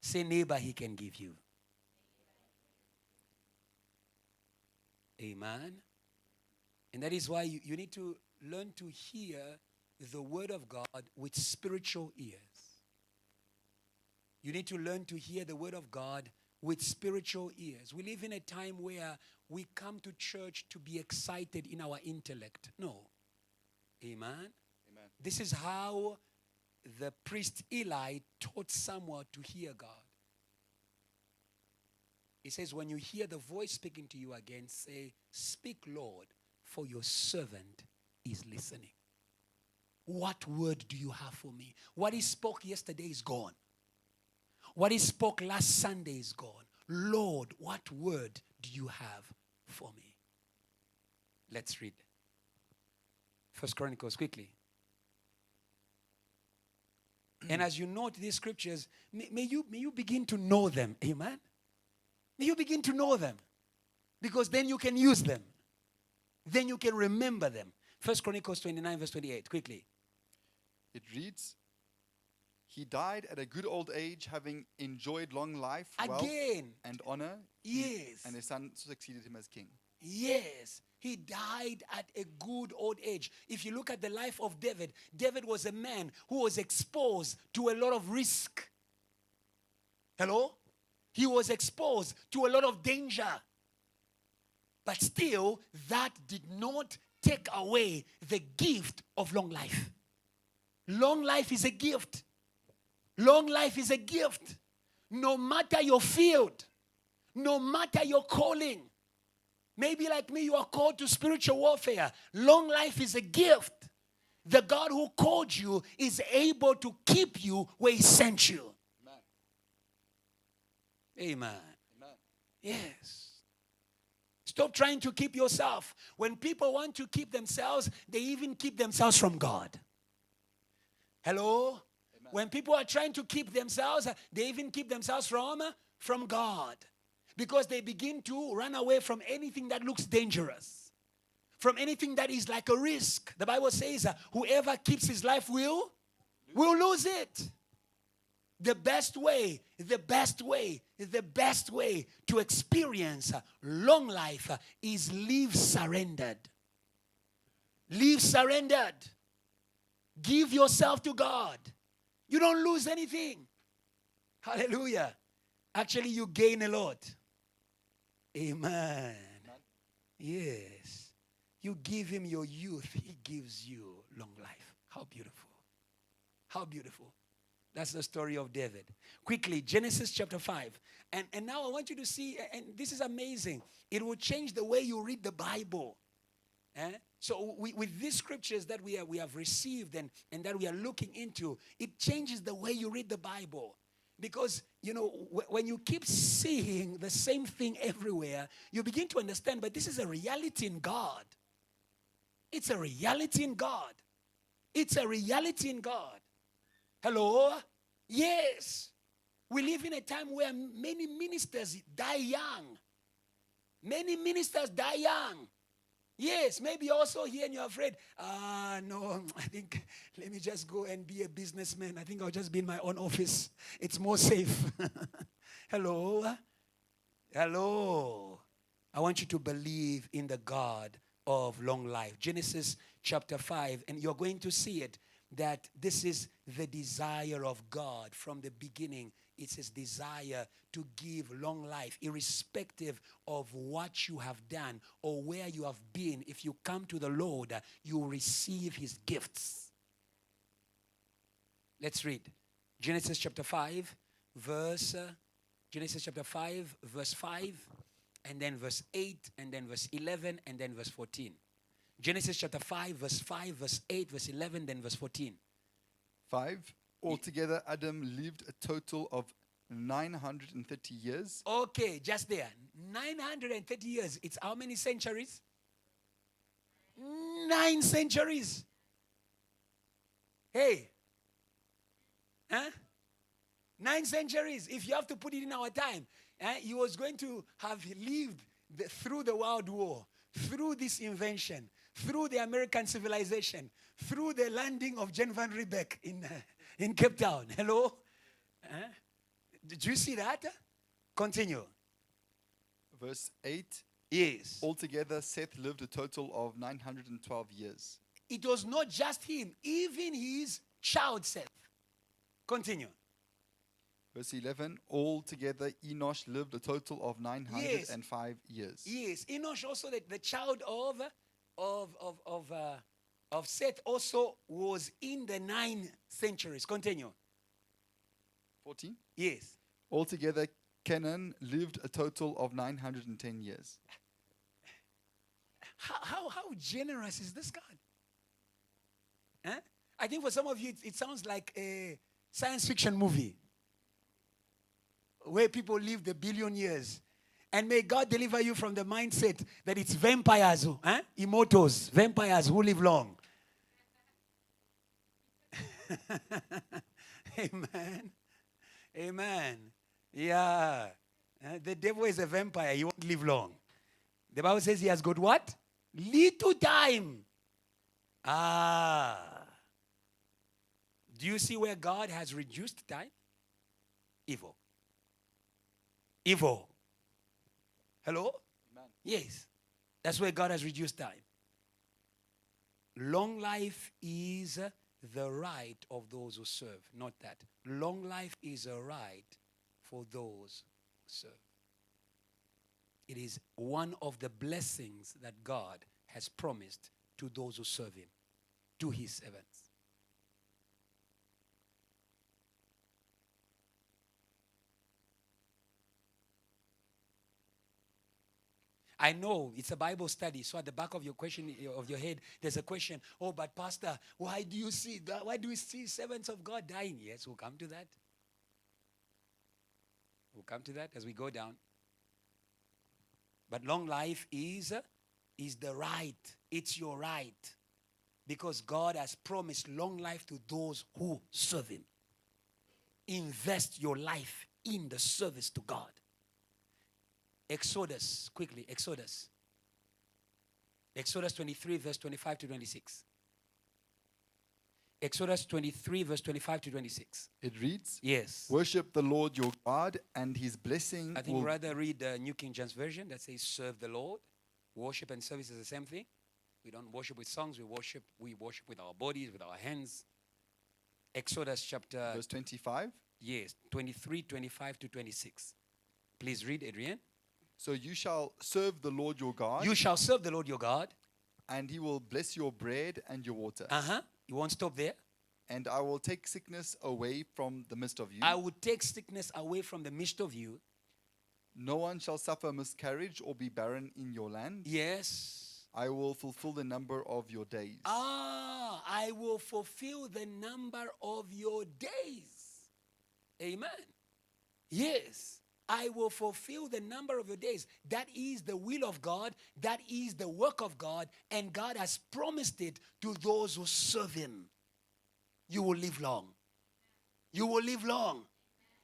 Say, neighbor, He can give you. Amen. And that is why you need to learn to hear the word of God with spiritual ears. You need to learn to hear the word of God with spiritual ears. We live in a time where we come to church to be excited in our intellect. No. Amen. Amen. This is how the priest Eli taught Samuel to hear God. He says, when you hear the voice speaking to you again, say, speak, Lord, for your servant is listening. What word do you have for me? What He spoke yesterday is gone. What He spoke last Sunday is gone. Lord, what word do you have for me? Let's read. First Chronicles, quickly. And as you note these scriptures, may you begin to know them. Amen? May you begin to know them. Because then you can use them. Then you can remember them. 1 Chronicles 29 verse 28. Quickly. It reads, he died at a good old age, having enjoyed long life, wealth, Again. and honor. Yes. And his son succeeded him as king. Yes. He died at a good old age. If you look at the life of David, David was a man who was exposed to a lot of risk. Hello? He was exposed to a lot of danger. But still, that did not take away the gift of long life. Long life is a gift. Long life is a gift. No matter your field, no matter your calling. Maybe like me, you are called to spiritual warfare. Long life is a gift. The God who called you is able to keep you where he sent you. Amen. Amen. Yes. Stop trying to keep yourself. When people want to keep themselves, they even keep themselves from God. Hello? Amen. When people are trying to keep themselves, they even keep themselves from God. Because they begin to run away from anything that looks dangerous. From anything that is like a risk. The Bible says, whoever keeps his life will lose it. The best way to experience long life is live surrendered. Live surrendered. Give yourself to God. You don't lose anything. Hallelujah. Actually, you gain a lot. Amen. Yes. You give him your youth, he gives you long life. How beautiful. How beautiful. That's the story of David. Quickly, Genesis chapter 5. And now I want you to see, and this is amazing. It will change the way you read the Bible. So with these scriptures that we have received and that we are looking into, it changes the way you read the Bible. Because, you know, when you keep seeing the same thing everywhere, you begin to understand, but this is a reality in God. It's a reality in God. It's a reality in God. Hello? Yes. We live in a time where many ministers die young. Many ministers die young. Yes, maybe also here and you're afraid, no, I think let me just go and be a businessman. I think I'll just be in my own office. It's more safe. Hello? Hello? I want you to believe in the God of long life. Genesis chapter 5, and you're going to see it, that this is the desire of God from the beginning. It's his desire to give long life, irrespective of what you have done or where you have been. If you come to the Lord, you receive his gifts. Let's read. Genesis chapter 5, verse 5, and then verse 8, and then verse 11, and then verse 14. Genesis chapter 5, verse 5, verse 8, verse 11, then verse 14. 5. Altogether, Adam lived a total of 930 years. Okay, just there. 930 years. It's how many centuries? 9 centuries. Hey. Huh? 9 centuries. If you have to put it in our time, he was going to have lived through the World War, through this invention, through the American civilization, through the landing of Jan van Riebeeck in Cape Town. Hello? Did you see that? Continue. Verse 8. Yes. Altogether, Seth lived a total of 912 years. It was not just him, even his child Seth. Continue. Verse 11. Altogether, Enosh lived a total of 905 years. Yes. Enosh also, the child of Seth, also was in the 9 centuries. Continue. 14. Yes. Altogether, Kenan lived a total of 910 years. How generous is this God? Huh? I think for some of you, it sounds like a science fiction movie where people live the billion years. And may God deliver you from the mindset that it's vampires, immortals, vampires who live long. Amen. Amen. Yeah. The devil is a vampire. He won't live long. The Bible says he has got what? Little time. Ah. Do you see where God has reduced time? Evil. Evil. Hello? Amen. Yes. That's where God has reduced time. Long life is the right of those who serve. Not that. Long life is a right for those who serve. It is one of the blessings that God has promised to those who serve him, to his servants. I know it's a Bible study, so at the back of your question of your head, there's a question. Oh, but Pastor, why do you see servants of God dying? Yes, we'll come to that. We'll come to that as we go down. But long life is the right. It's your right. Because God has promised long life to those who serve him. Invest your life in the service to God. Exodus, quickly, Exodus. Exodus 23, verse 25 to 26. Exodus 23, verse 25 to 26. It reads, Yes. worship the Lord your God, and his blessing I think will... rather read the New King James Version that says serve the Lord. Worship and service is the same thing. We don't worship with songs, we worship with our bodies, with our hands. Exodus chapter... Verse 25. Yes, 23, 25 to 26. Please read, Adrian. So you shall serve the Lord your God, You shall serve the Lord your God. and he will bless your bread and your water. You won't stop there. And I will take sickness away from the midst of you. I will take sickness away from the midst of you. No one shall suffer miscarriage or be barren in your land. Yes. I will fulfill the number of your days. I will fulfill the number of your days. Amen. Yes. I will fulfill the number of your days. That is the will of God. That is the work of God. And God has promised it to those who serve him. You will live long. You will live long.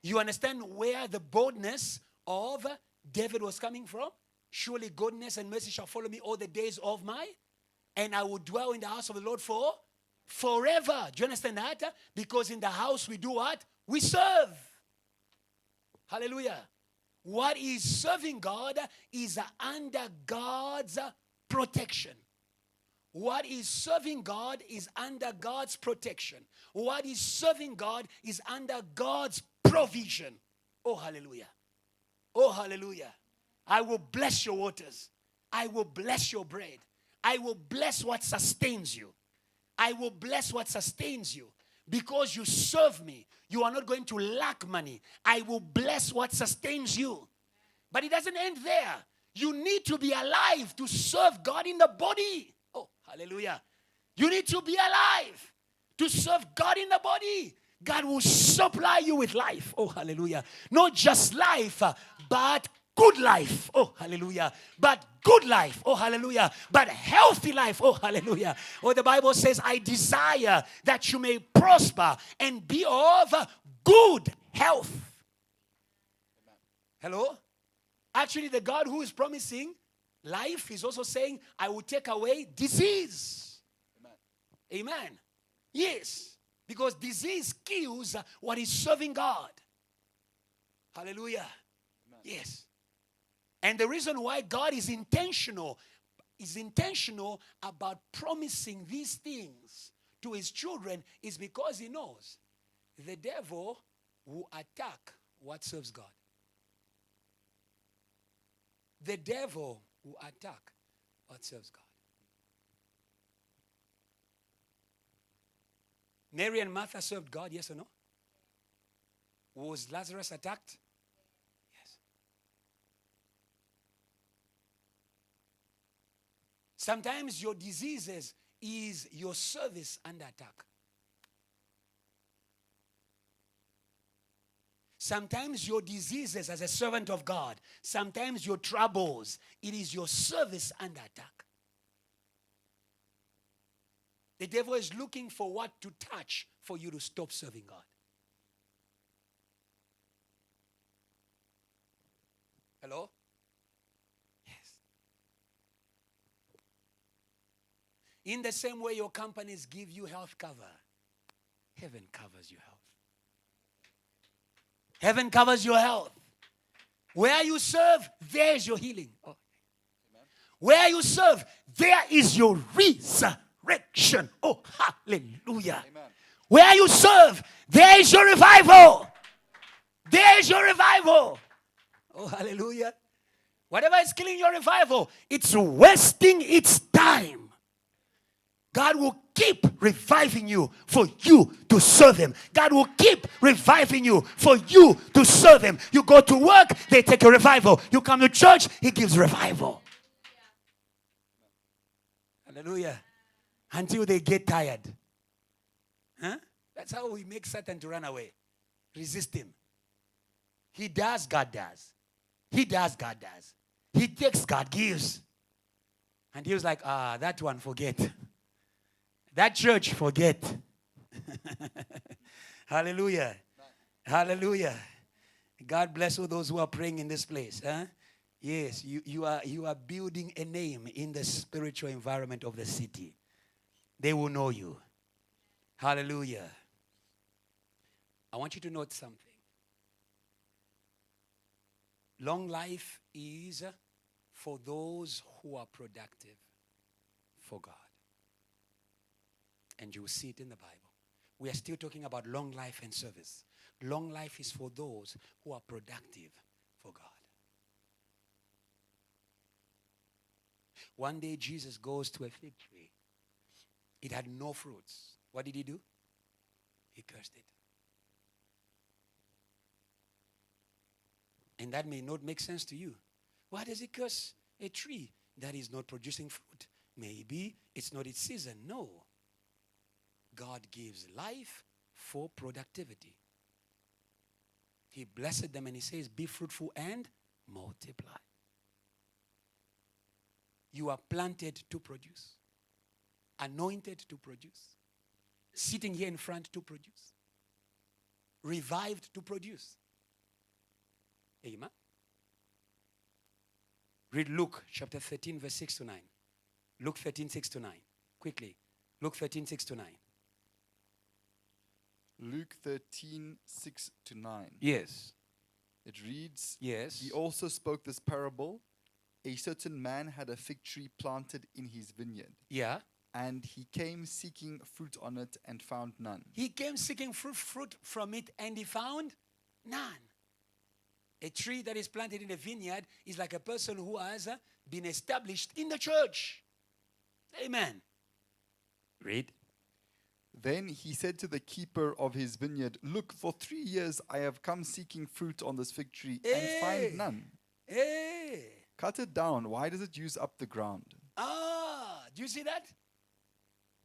You understand where the boldness of David was coming from? Surely goodness and mercy shall follow me all the days of my, and I will dwell in the house of the Lord for forever. Do you understand that? Because in the house we do what? We serve. Hallelujah. What is serving God is under God's protection. What is serving God is under God's protection. What is serving God is under God's provision. Oh, hallelujah. Oh, hallelujah. I will bless your waters. I will bless your bread. I will bless what sustains you. I will bless what sustains you. Because you serve me, you are not going to lack money. I will bless what sustains you. But it doesn't end there. You need to be alive to serve God in the body. Oh, hallelujah. You need to be alive to serve God in the body. God will supply you with life. Oh, hallelujah. Not just life, but good life. Oh, hallelujah. But good life. Oh, hallelujah. But healthy life. Oh, hallelujah. Oh, the Bible says, I desire that you may prosper and be of good health. Hello? Actually, the God who is promising life is also saying, I will take away disease. Amen. Amen. Yes. Because disease kills what is serving God. Hallelujah. Amen. Yes. And the reason why God is intentional about promising these things to his children is because he knows the devil will attack what serves God. The devil will attack what serves God. Mary and Martha served God, yes or no? Was Lazarus attacked? Yes. Sometimes your diseases is your service under attack. Sometimes your diseases as a servant of God, sometimes your troubles, it is your service under attack. The devil is looking for what to touch for you to stop serving God. Hello? Yes. In the same way your companies give you health cover, heaven covers your health. Heaven covers your health. Where you serve, there is your healing. Oh. Where you serve, there is your resurrection. Oh, hallelujah. Amen. Where you serve, there is your revival. There is your revival. Oh, hallelujah. Whatever is killing your revival, it's wasting its time. God will keep reviving you for you to serve Him. God will keep reviving you for you to serve Him. You go to work, they take a revival. You come to church, He gives revival. Hallelujah. Until they get tired. Huh? That's how we make Satan to run away. Resist him. He does, God does. He does, God does. He takes, God gives. And he was like, that one, forget. That church, forget. Hallelujah. Hallelujah. God bless all those who are praying in this place. Huh? Yes, you are building a name in the spiritual environment of the city. They will know you. Hallelujah. I want you to note something. Long life is for those who are productive for God. And you will see it in the Bible. We are still talking about long life and service. Long life is for those who are productive for God. One day Jesus goes to a fig tree. It had no fruits. What did he do? He cursed it. And that may not make sense to you. Why does he curse a tree that is not producing fruit? Maybe it's not its season. No. God gives life for productivity. He blessed them and he says, be fruitful and multiply. You are planted to produce. Anointed to produce. Sitting here in front to produce. Revived to produce. Amen. Read Luke chapter 13 verse 6 to 9. Luke 13, 6 to 9. Quickly. Luke 13, 6 to 9. Luke 13, 6 to 9. Yes. It reads, Yes. He also spoke this parable. A certain man had a fig tree planted in his vineyard. Yeah. And he came seeking fruit on it and found none. He came seeking fruit from it and he found none. A tree that is planted in a vineyard is like a person who has been established in the church. Amen. Read. Then he said to the keeper of his vineyard, Look, for 3 years I have come seeking fruit on this fig tree and find none. Hey. Cut it down. Why does it use up the ground? Do you see that?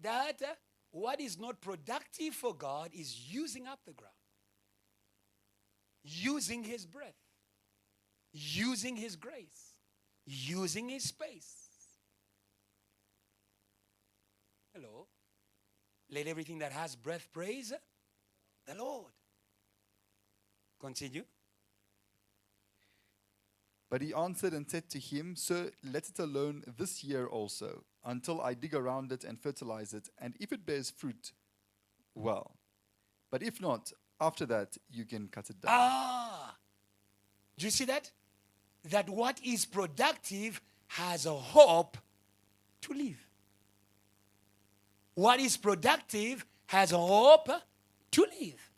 That what is not productive for God is using up the ground. Using his breath. Using his grace. Using his space. Hello. Let everything that has breath praise the Lord. Continue. But he answered and said to him, Sir, let it alone this year also, until I dig around it and fertilize it, and if it bears fruit, well. But if not, after that, you can cut it down. Do you see that? That what is productive has a hope to live. What is productive has a hope to live.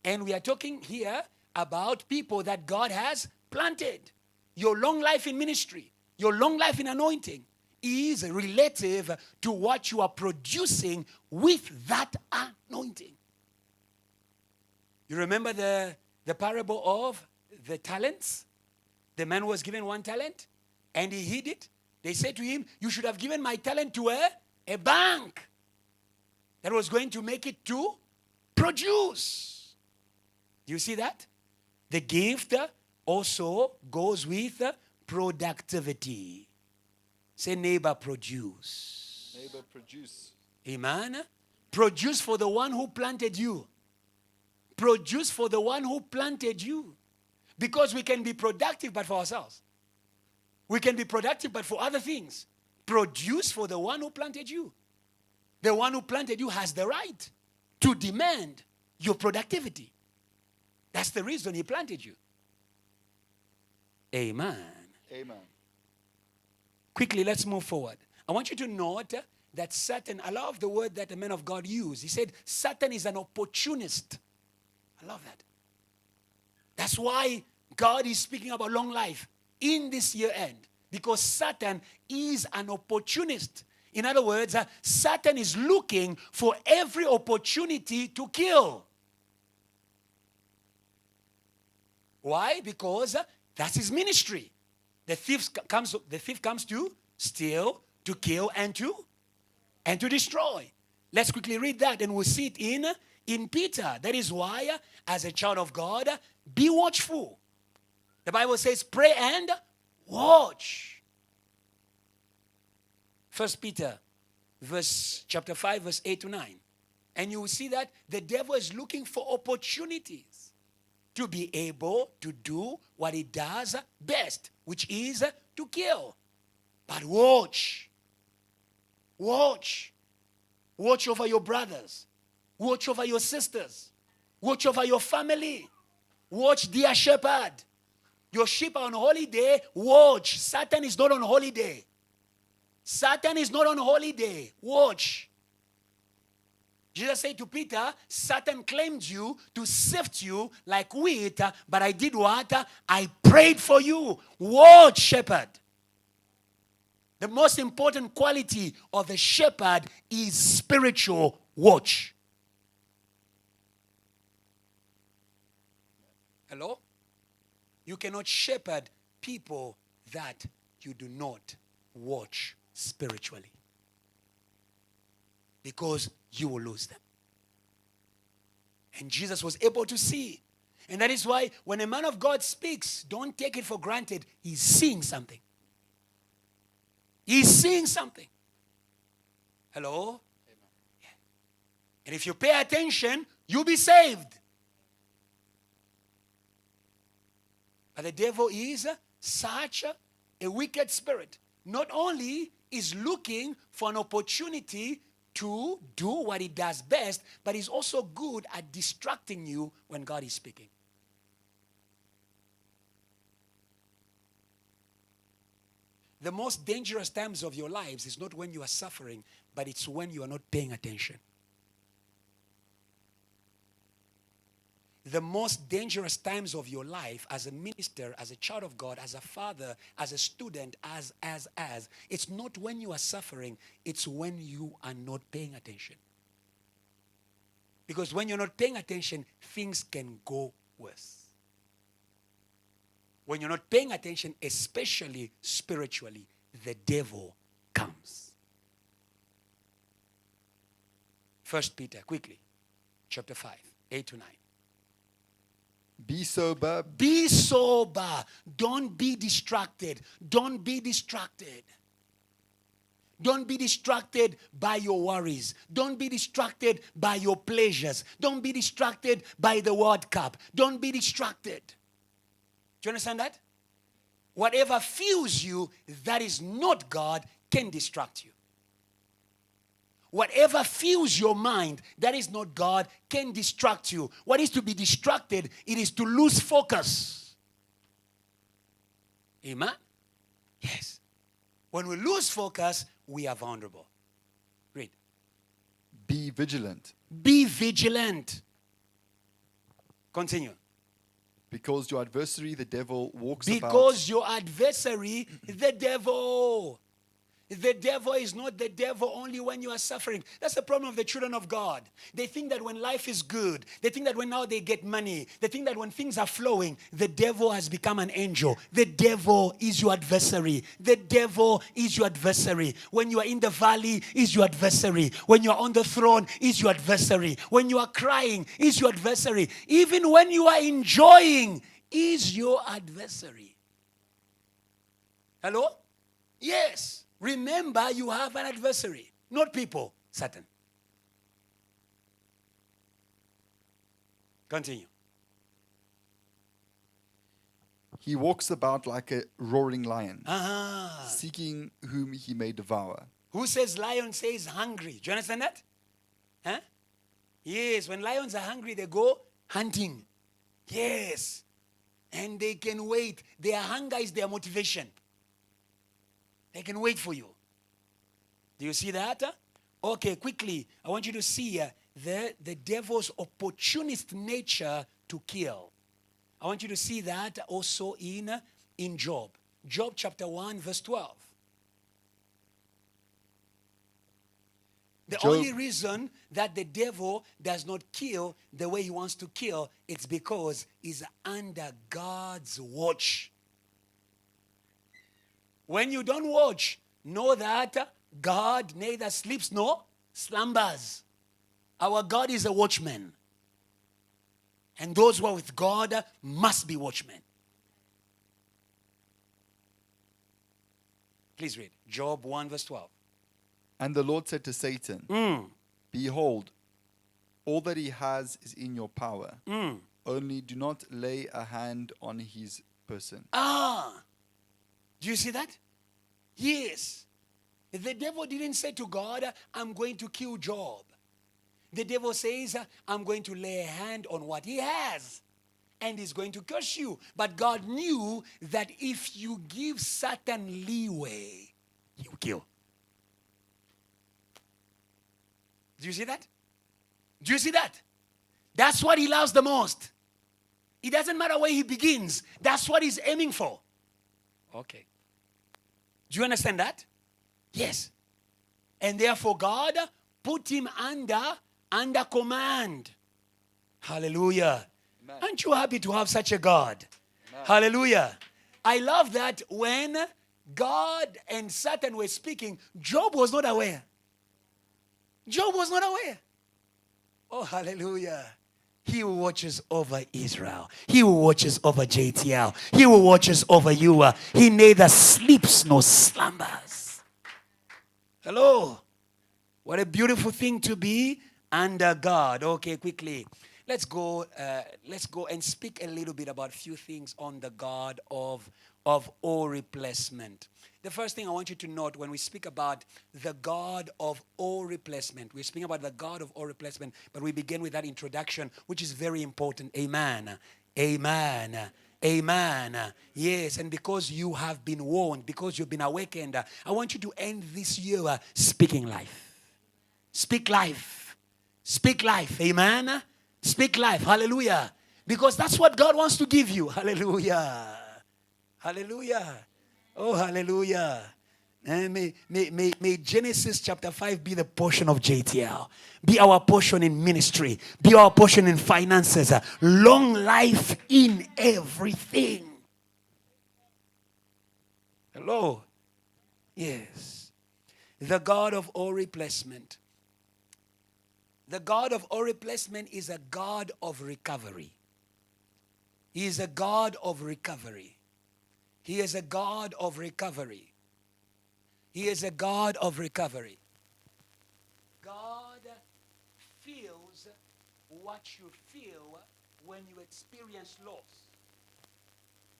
And we are talking here about people that God has planted. Your long life in ministry, your long life in anointing is relative to what you are producing with that anointing. You remember the parable of the talents? The man was given 1 talent and he hid it. They said to him, you should have given my talent to a bank that was going to make it to produce. Do you see that? The gift also goes with productivity. Say, neighbor, produce. Neighbor, produce. Amen. Produce for the one who planted you. Produce for the one who planted you. Because we can be productive but for ourselves. We can be productive but for other things. Produce for the one who planted you. The one who planted you has the right to demand your productivity. That's the reason he planted you. Amen. Amen. Quickly, let's move forward. I want you to note that Satan, I love the word that the man of God used. He said, Satan is an opportunist. I love that. That's why God is speaking about long life in this year end. Because Satan is an opportunist. In other words, Satan is looking for every opportunity to kill. Why? Because that's his ministry. The thief comes to steal, to kill, and to destroy. Let's quickly read that, and we'll see it in Peter. That is why, as a child of God, be watchful. The Bible says, pray and watch. 1 Peter, chapter 5, verse 8 to 9. And you will see that the devil is looking for opportunities to be able to do what he does best, which is to kill. But watch. Watch. Watch over your brothers. Watch over your sisters. Watch over your family. Watch, dear shepherd. Your sheep are on holiday. Watch. Satan is not on holiday. Satan is not on holiday. Watch. Jesus said to Peter, Satan claimed you to sift you like wheat, but I did what? I prayed for you. Watch, shepherd. The most important quality of a shepherd is spiritual watch. Hello? You cannot shepherd people that you do not watch spiritually. Because you will lose them. And Jesus was able to see. And that is why when a man of God speaks, don't take it for granted. He's seeing something. He's seeing something. Hello? Yeah. And if you pay attention, you'll be saved. But the devil is such a wicked spirit. Not only is looking for an opportunity to do what he does best, but he's also good at distracting you when God is speaking. The most dangerous times of your lives is not when you are suffering, but it's when you are not paying attention. The most dangerous times of your life as a minister, as a child of God, as a father, as a student, it's not when you are suffering, it's when you are not paying attention. Because when you're not paying attention, things can go worse. When you're not paying attention, especially spiritually, the devil comes. 1 Peter, quickly, chapter 5, 8 to 9. Be sober. Be sober. Don't be distracted. Don't be distracted. Don't be distracted by your worries. Don't be distracted by your pleasures. Don't be distracted by the World Cup. Don't be distracted. Do you understand that? Whatever fuels you that is not God can distract you. Whatever fuels your mind that is not God can distract you. What is to be distracted? It is to lose focus. Amen? Yes. When we lose focus, we are vulnerable. Read. Be vigilant. Be vigilant. Continue. Because your adversary, the devil, walks about. Because your adversary, the devil. The devil is not the devil only when you are suffering. That's the problem of the children of God. They think that when life is good, they think that when now they get money, they think that when things are flowing, the devil has become an angel. The devil is your adversary. The devil is your adversary. When you are in the valley, is your adversary. When you are on the throne, is your adversary. When you are crying, is your adversary. Even when you are enjoying, is your adversary. Hello? Yes. Remember, you have an adversary. Not people, Satan. Continue. He walks about like a roaring lion, seeking whom he may devour. Who says lion says hungry? Do you understand that? Huh? Yes, when lions are hungry, they go hunting. Yes. And they can wait. Their hunger is their motivation. They can wait for you. Do you see that? Okay, quickly. I want you to see the devil's opportunist nature to kill. I want you to see that also in Job. Job chapter 1, verse 12. The only reason that the devil does not kill the way he wants to kill, it's because he's under God's watch. When you don't watch, know that God neither sleeps nor slumbers. Our God is a watchman. And those who are with God must be watchmen. Please read. Job 1 verse 12. And the Lord said to Satan, Behold, all that he has is in your power. Only do not lay a hand on his person. Do you see that? Yes. The devil didn't say to God, I'm going to kill Job. The devil says, I'm going to lay a hand on what he has. And he's going to curse you. But God knew that if you give Satan leeway, he will kill. Do you see that? Do you see that? That's what he loves the most. It doesn't matter where he begins. That's what he's aiming for. Okay. Do you understand that? Yes. And therefore God put him under command. Hallelujah. Amen. Aren't you happy to have such a God? Amen. Hallelujah. I love that when God and Satan were speaking, Job was not aware. Job was not aware. Oh, hallelujah. He who watches over Israel. He who watches over JTL. He who watches over you. He neither sleeps nor slumbers. Hello. What a beautiful thing to be under God. Okay, quickly. Let's go and speak a little bit about a few things on the God of all replacement. The first thing I want you to note when we speak about the God of all replacement, we're speaking about the God of all replacement, but we begin with that introduction, which is very important. Amen. Amen. Amen. Yes, and because you have been warned, because you've been awakened, I want you to end this year speaking life. Speak life. Speak life. Amen. Speak life. Hallelujah. Because that's what God wants to give you. Hallelujah. Hallelujah. Oh, hallelujah. And may Genesis chapter 5 be the portion of JTL. Be our portion in ministry. Be our portion in finances. Long life in everything. Hello. Yes. The God of all replacement. The God of all replacement is a God of recovery. He is a God of recovery. He is a God of recovery. He is a God of recovery. God feels what you feel when you experience loss.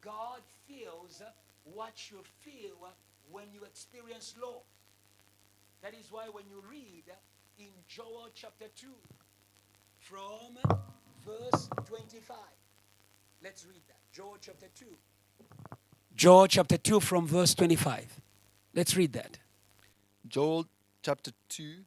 God feels what you feel when you experience loss. That is why when you read in Joel chapter 2 from verse 25. Let's read that. Joel chapter 2. Joel chapter 2 from verse 25. Let's read that. Joel chapter 2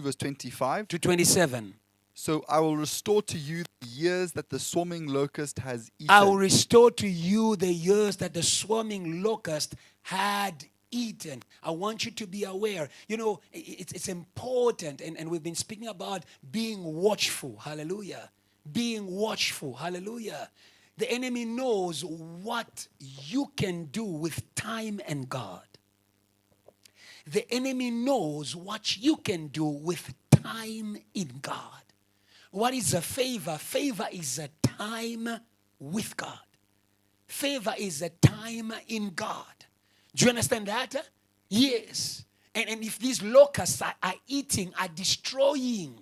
verse 25 to 27. So I will restore to you the years that the swarming locust has eaten. I will restore to you the years that the swarming locust had eaten. I want you to be aware. You know, it's important, and we've been speaking about being watchful. Hallelujah. Being watchful. Hallelujah. The enemy knows what you can do with time and God. The enemy knows what you can do with time in God. What is a favor? Favor is a time with God. Favor is a time in God. Do you understand that? Yes. And if these locusts are eating, are destroying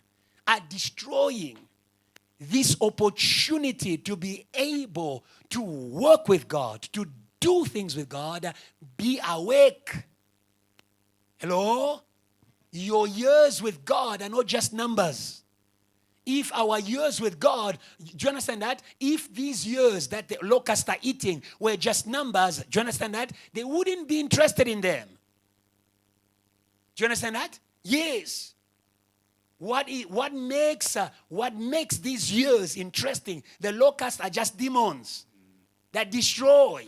this opportunity to be able to work with God, to do things with God, be awake. Hello? Your years with God are not just numbers. If our years with God, do you understand that? If these years that the locusts are eating were just numbers, do you understand that? They wouldn't be interested in them. Do you understand that? Yes. What makes these years interesting? The locusts are just demons that destroy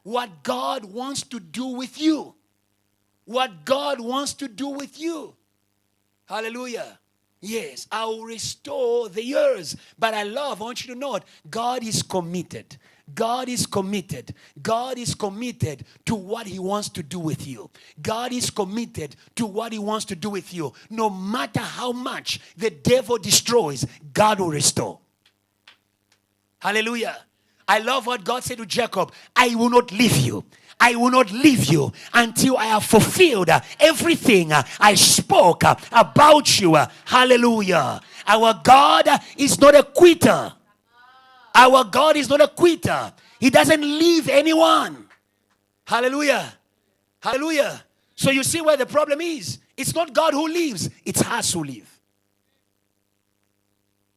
what God wants to do with you. What God wants to do with you. Hallelujah. Yes, I will restore the years. But I want you to note, God is committed. God is committed. God is committed to what He wants to do with you. God is committed to what He wants to do with you. No matter how much the devil destroys, God will restore. Hallelujah. I love what God said to Jacob. I will not leave you. I will not leave you until I have fulfilled everything I spoke about you. Hallelujah. Our God is not a quitter. Our God is not a quitter. He doesn't leave anyone. Hallelujah. Hallelujah. So you see where the problem is. It's not God who leaves. It's us who live.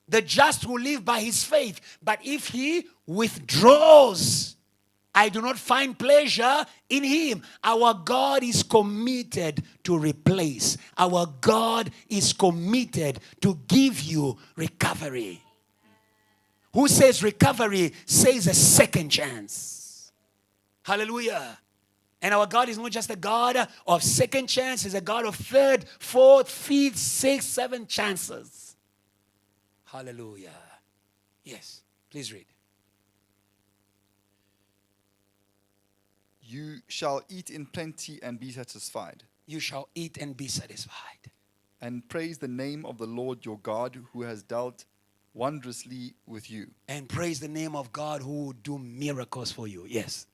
The just will live by his faith. But if he withdraws, I do not find pleasure in him. Our God is committed to replace. Our God is committed to give you recovery. Who says recovery says a second chance. Hallelujah. And our God is not just a God of second chance. He's a God of third, fourth, fifth, sixth, seventh chances. Hallelujah. Yes, please read. You shall eat in plenty and be satisfied. You shall eat and be satisfied. And praise the name of the Lord your God, who has dealt wondrously with you. And praise the name of God who will do miracles for you. Yes.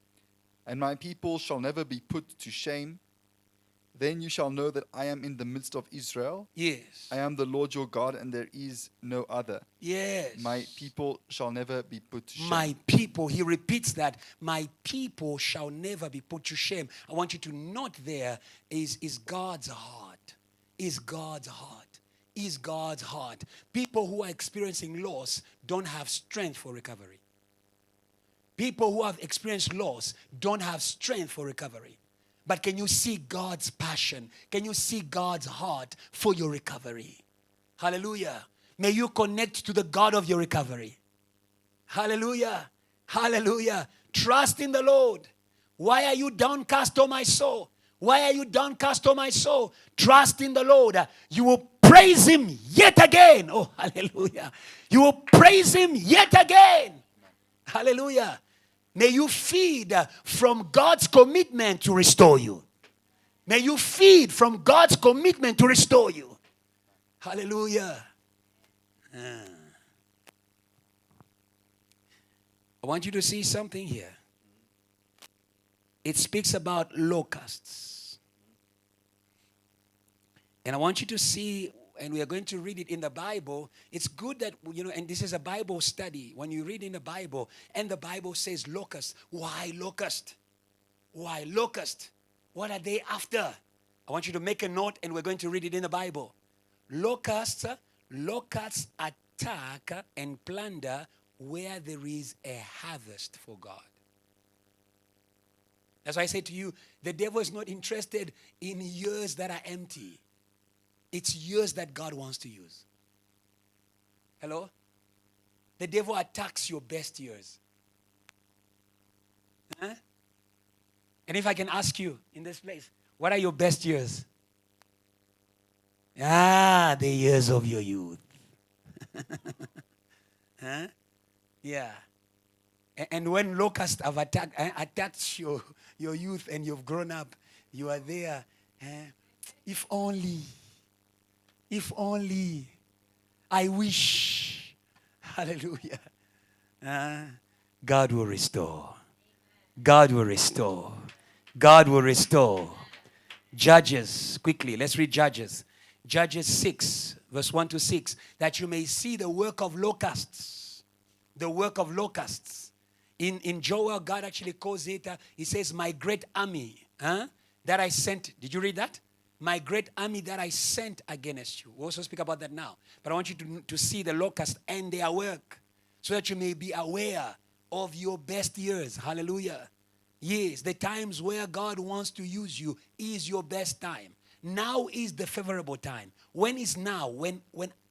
And my people shall never be put to shame. Then you shall know that I am in the midst of Israel. Yes. I am the Lord your God, and there is no other. Yes. My people shall never be put to shame. My people, he repeats that. My people shall never be put to shame. I want you to note there is God's heart. Is God's heart. Is God's heart. People who are experiencing loss don't have strength for recovery. People who have experienced loss don't have strength for recovery. But can you see God's passion? Can you see God's heart for your recovery? Hallelujah. May you connect to the God of your recovery. Hallelujah. Hallelujah. Trust in the Lord. Why are you downcast, O my soul? Why are you downcast, O my soul? Trust in the Lord. You will praise him yet again. Oh, hallelujah. You will praise him yet again. Hallelujah. May you feed from God's commitment to restore you. May you feed from God's commitment to restore you. Hallelujah. I want you to see something here. It speaks about locusts. And I want you to see, and we are going to read it in the Bible. It's good that, and this is a Bible study. When you read in the Bible, and the Bible says locust. Why locust? Why locust? What are they after? I want you to make a note, and we're going to read it in the Bible. Locusts attack and plunder where there is a harvest for God. That's why I say to you, the devil is not interested in years that are empty. It's years that God wants to use. Hello? The devil attacks your best years. Huh? And if I can ask you in this place, what are your best years? The years of your youth. Huh? Yeah. And when locusts have attacked your youth and you've grown up, you are there. If only, I wish. Hallelujah. God will restore. God will restore. God will restore. Judges, quickly, let's read Judges. Judges 6, verse 1 to 6, that you may see the work of locusts. The work of locusts. In Joel, God actually calls it, he says, my great army that I sent. Did you read that? My great army that I sent against you. We'll also speak about that now. But I want you to see the locust and their work so that you may be aware of your best years. Hallelujah. Yes, the times where God wants to use you is your best time. Now is the favorable time. When is now? When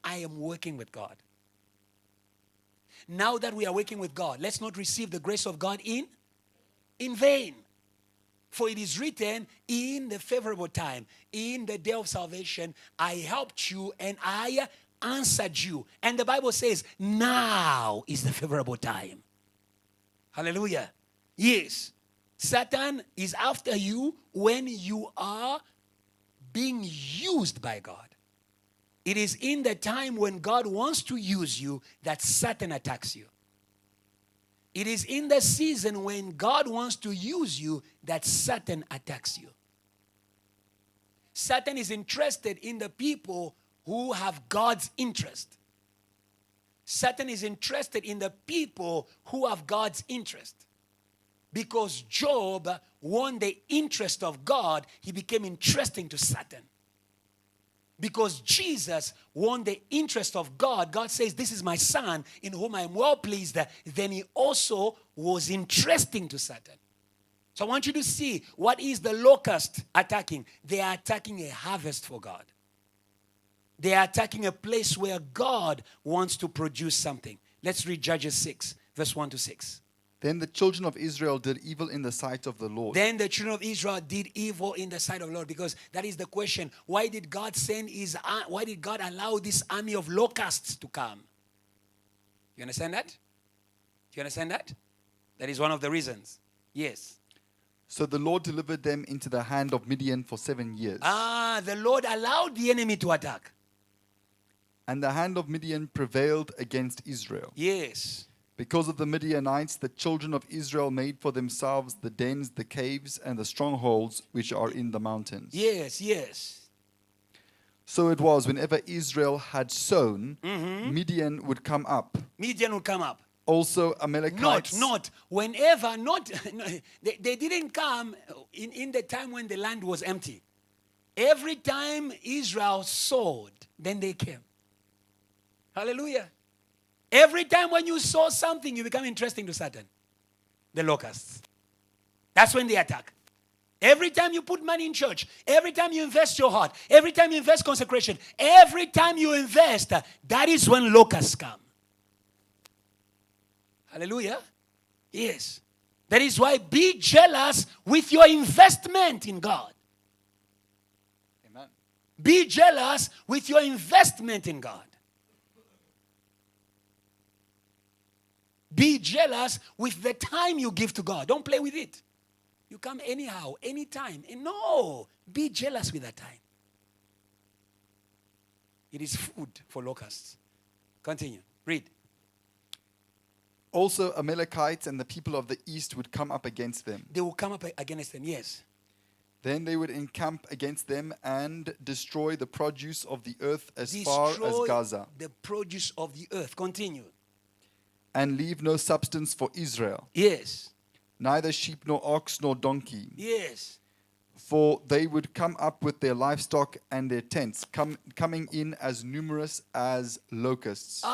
I am working with God. Now that we are working with God, let's not receive the grace of God in vain. For it is written, in the favorable time, in the day of salvation, I helped you and I answered you. And the Bible says, now is the favorable time. Hallelujah. Yes. Satan is after you when you are being used by God. It is in the time when God wants to use you that Satan attacks you. It is in the season when God wants to use you that Satan attacks you. Satan is interested in the people who have God's interest. Satan is interested in the people who have God's interest. Because Job won the interest of God, he became interesting to Satan. Because Jesus won the interest of God, God says, this is my son in whom I am well pleased. Then he also was interesting to Satan. So I want you to see, what is the locust attacking? They are attacking a harvest for God. They are attacking a place where God wants to produce something. Let's read Judges 6, verse 1 to 6. Then the children of Israel did evil in the sight of the Lord. Then the children of Israel did evil in the sight of the Lord. Because that is the question. Why did God why did God allow this army of locusts to come? You understand that? Do you understand that? That is one of the reasons. Yes. So the Lord delivered them into the hand of Midian for 7 years. The Lord allowed the enemy to attack. And the hand of Midian prevailed against Israel. Yes. Because of the Midianites, the children of Israel made for themselves the dens, the caves, and the strongholds which are in the mountains. Yes, yes. So it was, whenever Israel had sown, Midian would come up. Midian would come up. Also Amalekites. They didn't come in the time when the land was empty. Every time Israel sowed, then they came. Hallelujah. Every time when you sow something, you become interesting to Satan. The locusts. That's when they attack. Every time you put money in church, every time you invest your heart, every time you invest consecration, every time you invest, that is when locusts come. Hallelujah. Yes. That is why be jealous with your investment in God. Amen. Be jealous with your investment in God. Be jealous with the time you give to God. Don't play with it. You come anyhow, anytime. And no, be jealous with that time. It is food for locusts. Continue. Read. Also Amalekites and the people of the east would come up against them. They will come up against them, yes. Then they would encamp against them and destroy the produce of the earth as far as Gaza. The produce of the earth. Continue. And leave no substance for Israel. Yes. Neither sheep nor ox nor donkey. Yes. For they would come up with their livestock and their tents, coming in as numerous as locusts.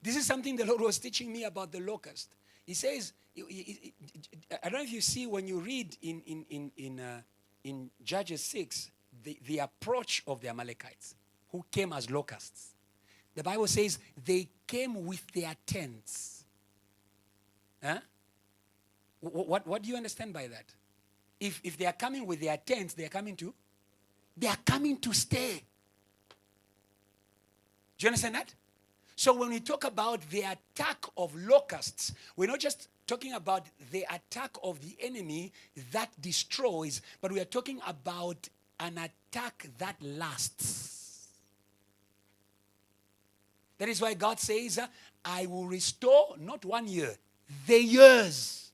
This is something the Lord was teaching me about the locust. He says, I don't know if you see when you read in Judges 6, the approach of the Amalekites, who came as locusts. The Bible says they came with their tents. Huh? What do you understand by that? If they are coming with their tents, they are coming to stay. Do you understand that? So when we talk about the attack of locusts, we're not just talking about the attack of the enemy that destroys, but we are talking about an attack that lasts. That is why God says, I will restore not 1 year, the years.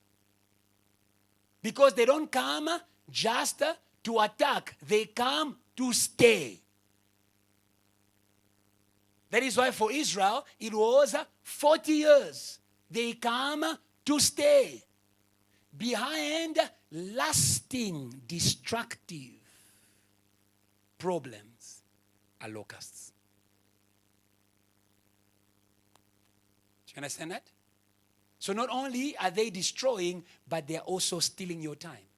Because they don't come just to attack, they come to stay. That is why for Israel, it was 40 years. They come to stay. Behind lasting, destructive problems are locusts. Do you understand that? So not only are they destroying, but they're also stealing your time.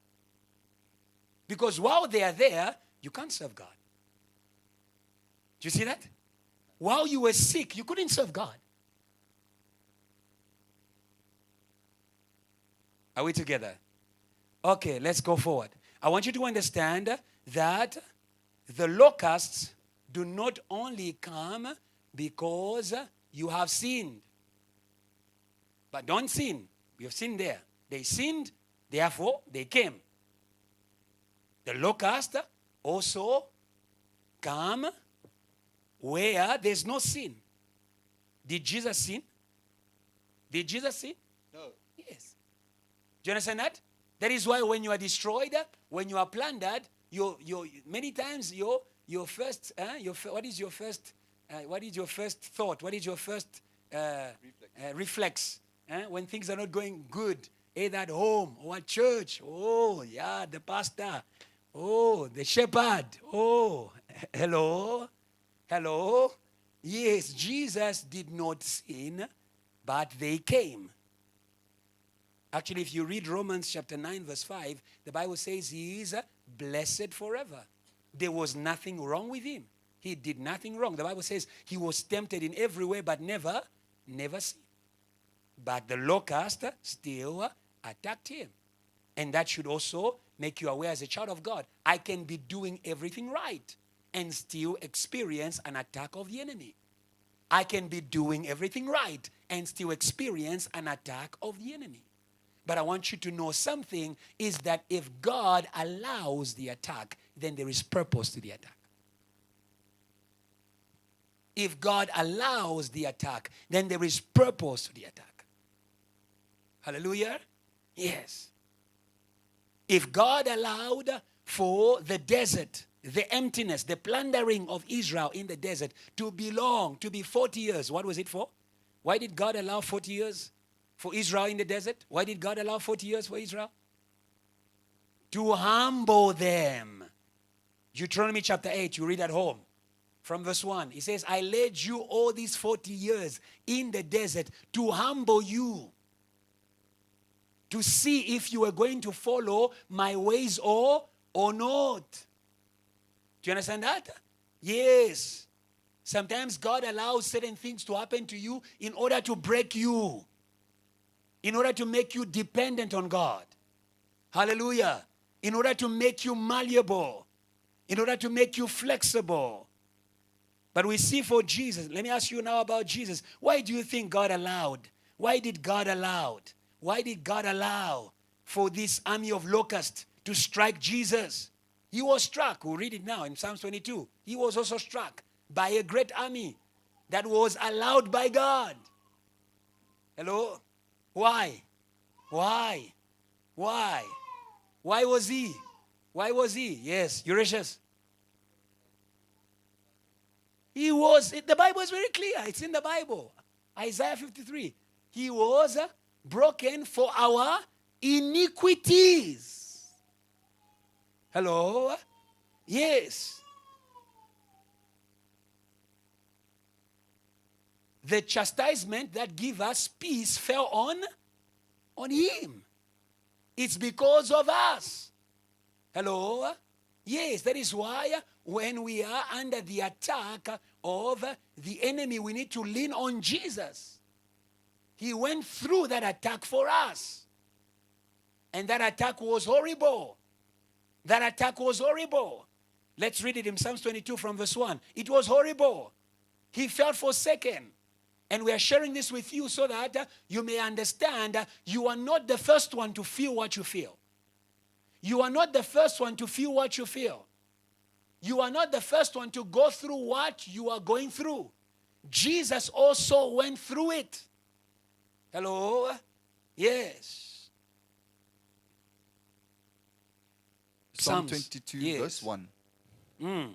Because while they are there, you can't serve God. Do you see that? While you were sick, you couldn't serve God. Are we together? Okay, let's go forward. I want you to understand that the locusts do not only come because you have sinned. But don't sin. We have sinned there. They sinned, therefore they came. The locusts also come where there's no sin. Did Jesus sin? Did Jesus sin? No. Yes. Do you understand that? That is why when you are destroyed, when you are plundered, many times your first what is your first thought? What is your first reflex? When things are not going good, either at home or at church. Oh, yeah, the pastor. Oh, the shepherd. Oh, hello. Hello. Yes, Jesus did not sin, but they came. Actually, if you read Romans chapter 9, verse 5, the Bible says he is blessed forever. There was nothing wrong with him. He did nothing wrong. The Bible says he was tempted in every way, but never sinned. But the locust still attacked him. And that should also make you aware as a child of God. I can be doing everything right and still experience an attack of the enemy. I can be doing everything right and still experience an attack of the enemy. But I want you to know something is that if God allows the attack, then there is purpose to the attack. If God allows the attack, then there is purpose to the attack. Hallelujah? Yes. If God allowed for the desert, the emptiness, the plundering of Israel in the desert to be 40 years, what was it for? Why did God allow 40 years for Israel in the desert? Why did God allow 40 years for Israel? To humble them. Deuteronomy chapter 8, you read at home. From verse 1, he says, I led you all these 40 years in the desert to humble you, to see if you were going to follow my ways or not. Do you understand that? Yes. Sometimes God allows certain things to happen to you in order to break you, in order to make you dependent on God. Hallelujah. In order to make you malleable, in order to make you flexible. But we see for Jesus, let me ask you now about Jesus. Why do you think God allowed? Why did God allow? Why did God allow for this army of locusts to strike Jesus? He was struck. We'll read it now in Psalms 22. He was also struck by a great army that was allowed by God. Hello? Why? Why? Why? Why was he? Why was he? Yes, Eurasius. He was, the Bible is very clear. It's in the Bible. Isaiah 53. He was broken for our iniquities. Hello? Yes. The chastisement that give us peace fell on him. It's because of us. Hello? Yes, that is why when we are under the attack of the enemy, we need to lean on Jesus. He went through that attack for us. And that attack was horrible. That attack was horrible. Let's read it in Psalms 22 from verse 1. It was horrible. He felt forsaken. And we are sharing this with you so that you may understand you are not the first one to feel what you feel. You are not the first one to feel what you feel. You are not the first one to go through what you are going through. Jesus also went through it. Hello? Yes. Psalm 22, yes. verse 1.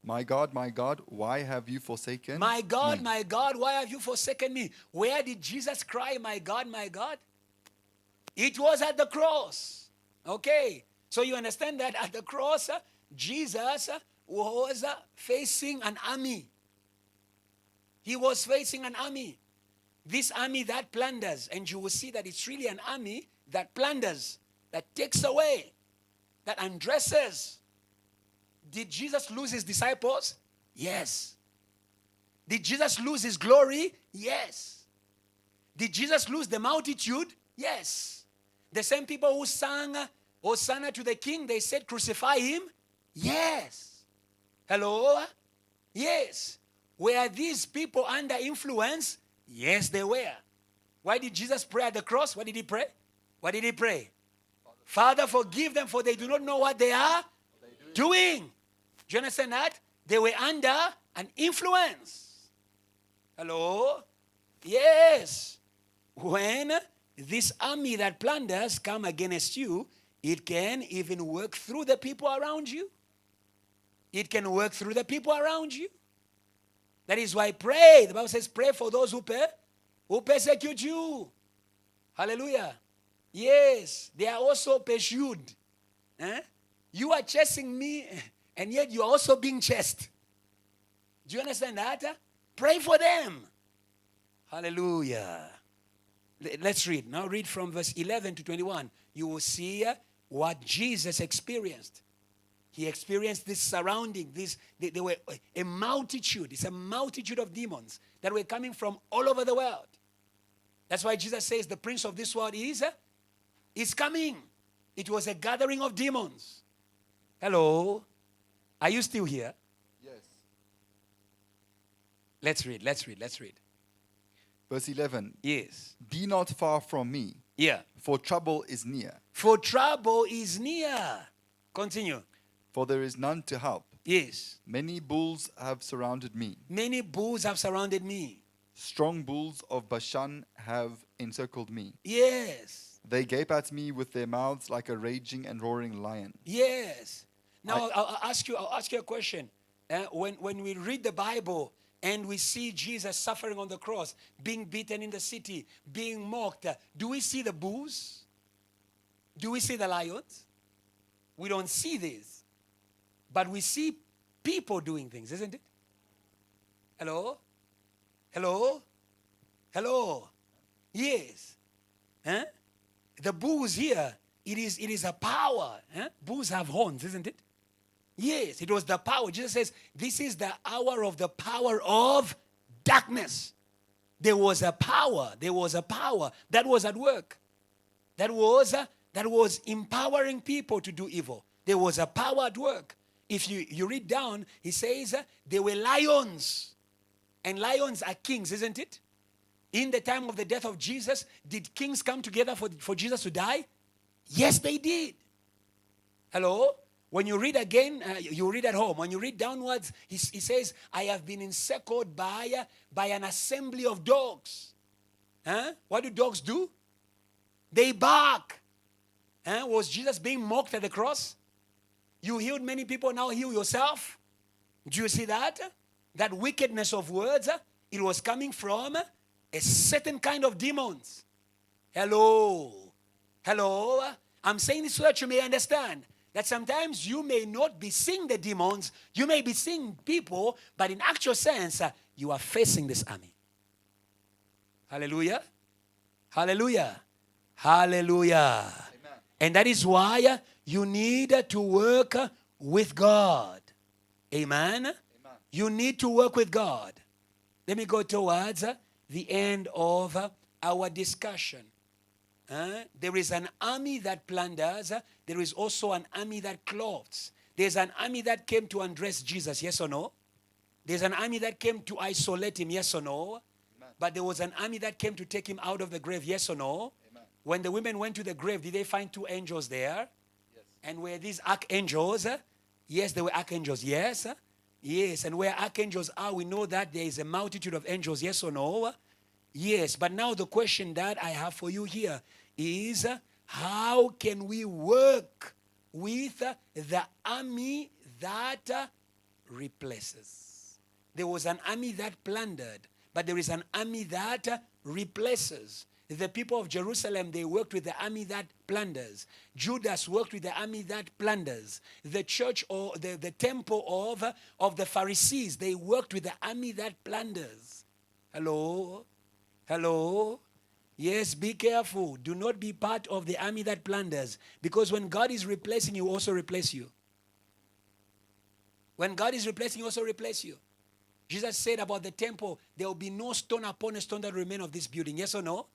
My God, why have you forsaken my God, me? my God, why have you forsaken me? Where did Jesus cry, my God, my God? It was at the cross. Okay. So you understand that at the cross, Jesus was facing an army. He was facing an army. This army that plunders, and you will see that it's really an army that plunders, that takes away, that undresses. Did Jesus lose his disciples? Yes. Did Jesus lose his glory? Yes. Did Jesus lose the multitude? Yes. The same people who sang Hosanna to the King, they said, crucify him? Yes. Hello? Yes. Were these people under influence? Yes, they were. Why did Jesus pray at the cross? What did he pray? What did he pray? Father, forgive them, for they do not know what they are doing. Do you understand that? They were under an influence. Hello? Yes. When this army that plunders come against you, it can even work through the people around you. It can work through the people around you. That is why pray. The Bible says pray for those who persecute you. Hallelujah. Yes, they are also pursued. You are chasing me, and yet you are also being chased. Do you understand that? Pray for them. Hallelujah. Let's read. Now read from verse 11 to 21. You will see what Jesus experienced. He experienced this surrounding. They were a multitude. It's a multitude of demons that were coming from all over the world. That's why Jesus says the prince of this world is coming. It was a gathering of demons. Hello? Are you still here? Yes. Let's read. Verse 11. Yes. Be not far from me, Yeah. for trouble is near. For trouble is near. Continue. For there is none to help. Yes. Many bulls have surrounded me. Many bulls have surrounded me. Strong bulls of Bashan have encircled me. Yes. They gape at me with their mouths like a raging and roaring lion. Yes. Now I'll ask you a question. When we read the Bible and we see Jesus suffering on the cross, being beaten in the city, being mocked, do we see the bulls? Do we see the lions? We don't see this. But we see people doing things, isn't it? Hello? Hello? Hello? Yes. Huh? The bulls here, it is a power. Huh? Bulls have horns, isn't it? Yes, it was the power. Jesus says, this is the hour of the power of darkness. There was a power that was at work. That was empowering people to do evil. There was a power at work. If you read down, he says there were lions. And lions are kings, isn't it? In the time of the death of Jesus, did kings come together for Jesus to die? Yes, they did. Hello? When you read again, you read at home. When you read downwards, he says, I have been encircled by an assembly of dogs. What do dogs do? They bark. Was Jesus being mocked at the cross? You healed many people, now heal yourself. Do you see that? That wickedness of words, it was coming from a certain kind of demons. Hello? Hello? I'm saying this so that you may understand that sometimes you may not be seeing the demons, you may be seeing people, but in actual sense, you are facing this army. Hallelujah? Hallelujah? Hallelujah. Amen. And that is why you need to work with God. Amen? Amen. You need to work with God. Let me go towards the end of our discussion. There is an army that plunders. There is also an army that clothes. There's an army that came to undress Jesus, yes or no? There's an army that came to isolate him, yes or no? Amen. But there was an army that came to take him out of the grave, yes or no? Amen. When the women went to the grave, did they find two angels there? Yes. And were these archangels? Yes, they were archangels, yes? Yes, and where archangels are, we know that there is a multitude of angels, yes or no? Yes, but now the question that I have for you here is, how can we work with the army that replaces? There was an army that plundered, but there is an army that replaces. The people of Jerusalem, they worked with the army that plunders. Judas worked with the army that plunders. The church or the temple of the Pharisees, they worked with the army that plunders. Hello? Hello? Yes, be careful. Do not be part of the army that plunders. Because when God is replacing you, also replace you. When God is replacing you, also replace you. Jesus said about the temple, there will be no stone upon a stone that will remain of this building. Yes or no?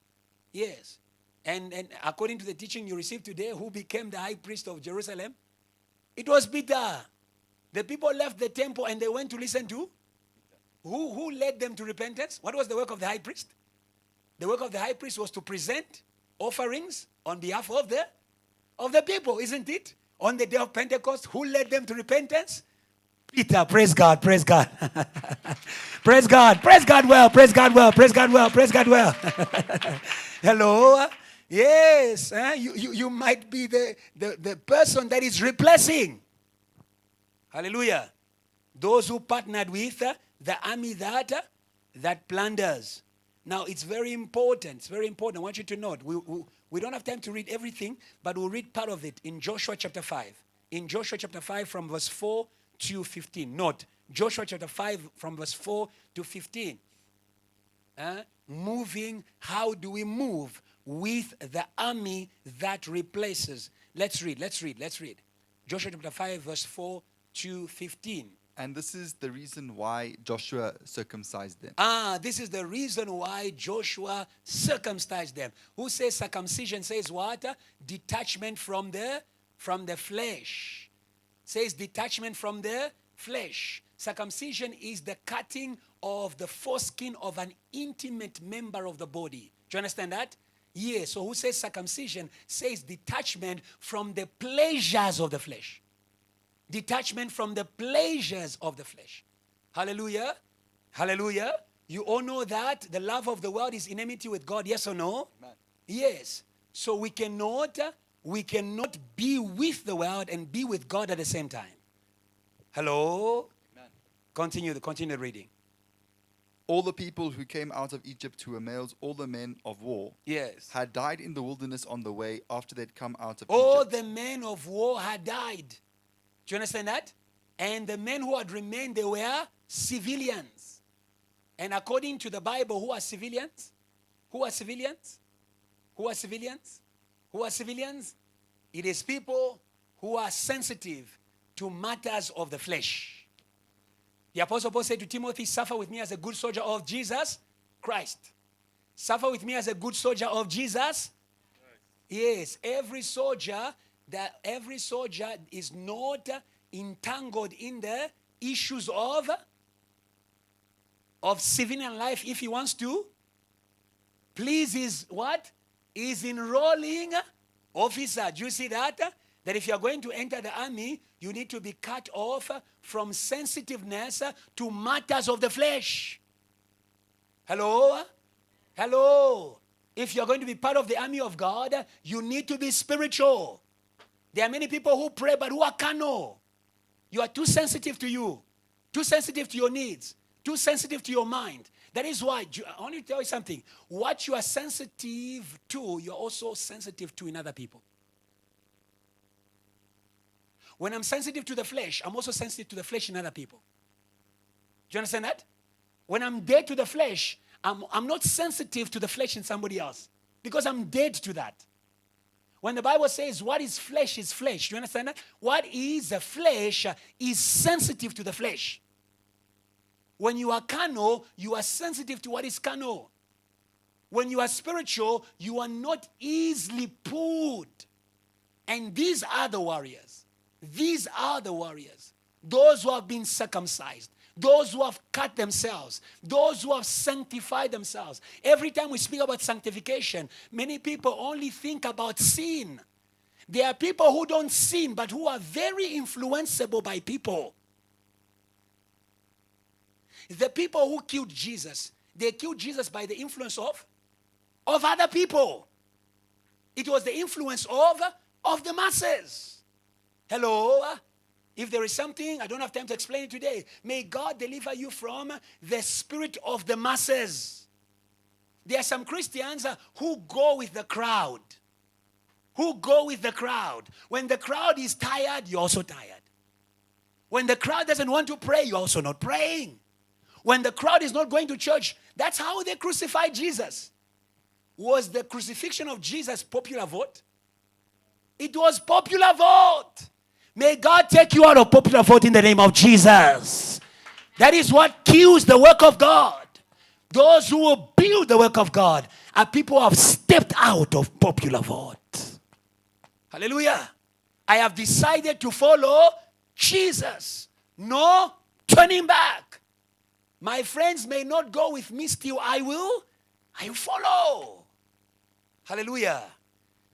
Yes. And according to the teaching you received today, who became the high priest of Jerusalem? It was Peter. The people left the temple and they went to listen to? Who led them to repentance? What was the work of the high priest? The work of the high priest was to present offerings on behalf of the people, isn't it? On the day of Pentecost, who led them to repentance? Peter. Praise God, praise God. Praise God, praise God well, praise God well, praise God well, praise God well. Hello? Yes, you might be the person that is replacing. Hallelujah. Those who partnered with the army that plunders. Now, it's very important. It's very important. I want you to note. We don't have time to read everything, but we'll read part of it in Joshua chapter 5. In Joshua chapter 5 from verse 4 to 15. Note, Joshua chapter 5 from verse 4 to 15. Moving, how do we move with the army that replaces? Let's read. Joshua chapter 5 verse 4 to 15. And this is the reason why Joshua circumcised them. This is the reason why Joshua circumcised them. Who says circumcision? Says what? Detachment from the flesh. Says detachment from the flesh. Circumcision is the cutting of the foreskin of an intimate member of the body. Do you understand that? Yes. So who says circumcision? Says detachment from the pleasures of the flesh. Detachment from the pleasures of the flesh. Hallelujah. Hallelujah. You all know that the love of the world is enmity with God. Yes or no? Amen. Yes. So we cannot be with the world and be with God at the same time. Hello? Amen. Continue reading. All the people who came out of Egypt who were males, all the men of war, Yes. had died in the wilderness on the way after they'd come out of All Egypt. the men of war had died. Do you understand that? And the men who had remained, they were civilians. And according to the Bible, who are civilians? Who are civilians? Who are civilians? Who are civilians? It is people who are sensitive to matters of the flesh. The Apostle Paul said to Timothy, suffer with me as a good soldier of Jesus Christ. Suffer with me as a good soldier of Jesus. Yes, every soldier is not entangled in the issues of civilian life if he wants to. Please is what? Is enrolling officer. Do you see that? That if you are going to enter the army, you need to be cut off from sensitiveness to matters of the flesh. Hello? Hello? If you're going to be part of the army of God, you need to be spiritual. There are many people who pray but who are carnal. You are too sensitive to you, too sensitive to your needs, too sensitive to your mind. That is why, I want to tell you something. What you are sensitive to, you're also sensitive to in other people. When I'm sensitive to the flesh, I'm also sensitive to the flesh in other people. Do you understand that? When I'm dead to the flesh, I'm not sensitive to the flesh in somebody else because I'm dead to that. When the Bible says what is flesh is flesh, do you understand that? What is the flesh is sensitive to the flesh. When you are carnal, you are sensitive to what is carnal. When you are spiritual, you are not easily pulled. And these are the warriors. These are the warriors. Those who have been circumcised. Those who have cut themselves. Those who have sanctified themselves. Every time we speak about sanctification, many people only think about sin. There are people who don't sin, but who are very influenceable by people. The people who killed Jesus, they killed Jesus by the influence of other people. It was the influence of the masses. Hello? If there is something, I don't have time to explain it today. May God deliver you from the spirit of the masses. There are some Christians who go with the crowd. Who go with the crowd. When the crowd is tired, you're also tired. When the crowd doesn't want to pray, you're also not praying. When the crowd is not going to church, that's how they crucified Jesus. Was the crucifixion of Jesus popular vote? It was popular vote. May God take you out of popular vote in the name of Jesus. That is what kills the work of God. Those who will build the work of God are people who have stepped out of popular vote. Hallelujah. I have decided to follow Jesus. No turning back. My friends may not go with me still. I will follow. Hallelujah.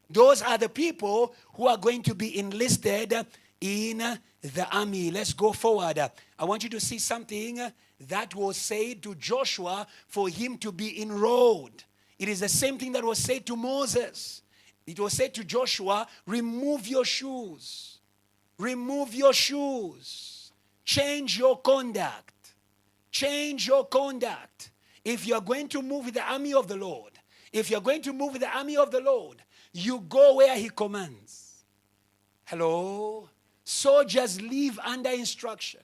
Those are the people who are going to be enlisted in the army. Let's go forward. I want you to see something that was said to Joshua for him to be enrolled. It is the same thing that was said to Moses. It was said to Joshua, remove your shoes. Remove your shoes. Change your conduct. Change your conduct. If you're going to move with the army of the Lord, if you're going to move with the army of the Lord, you go where he commands. Hello? Soldiers live under instruction.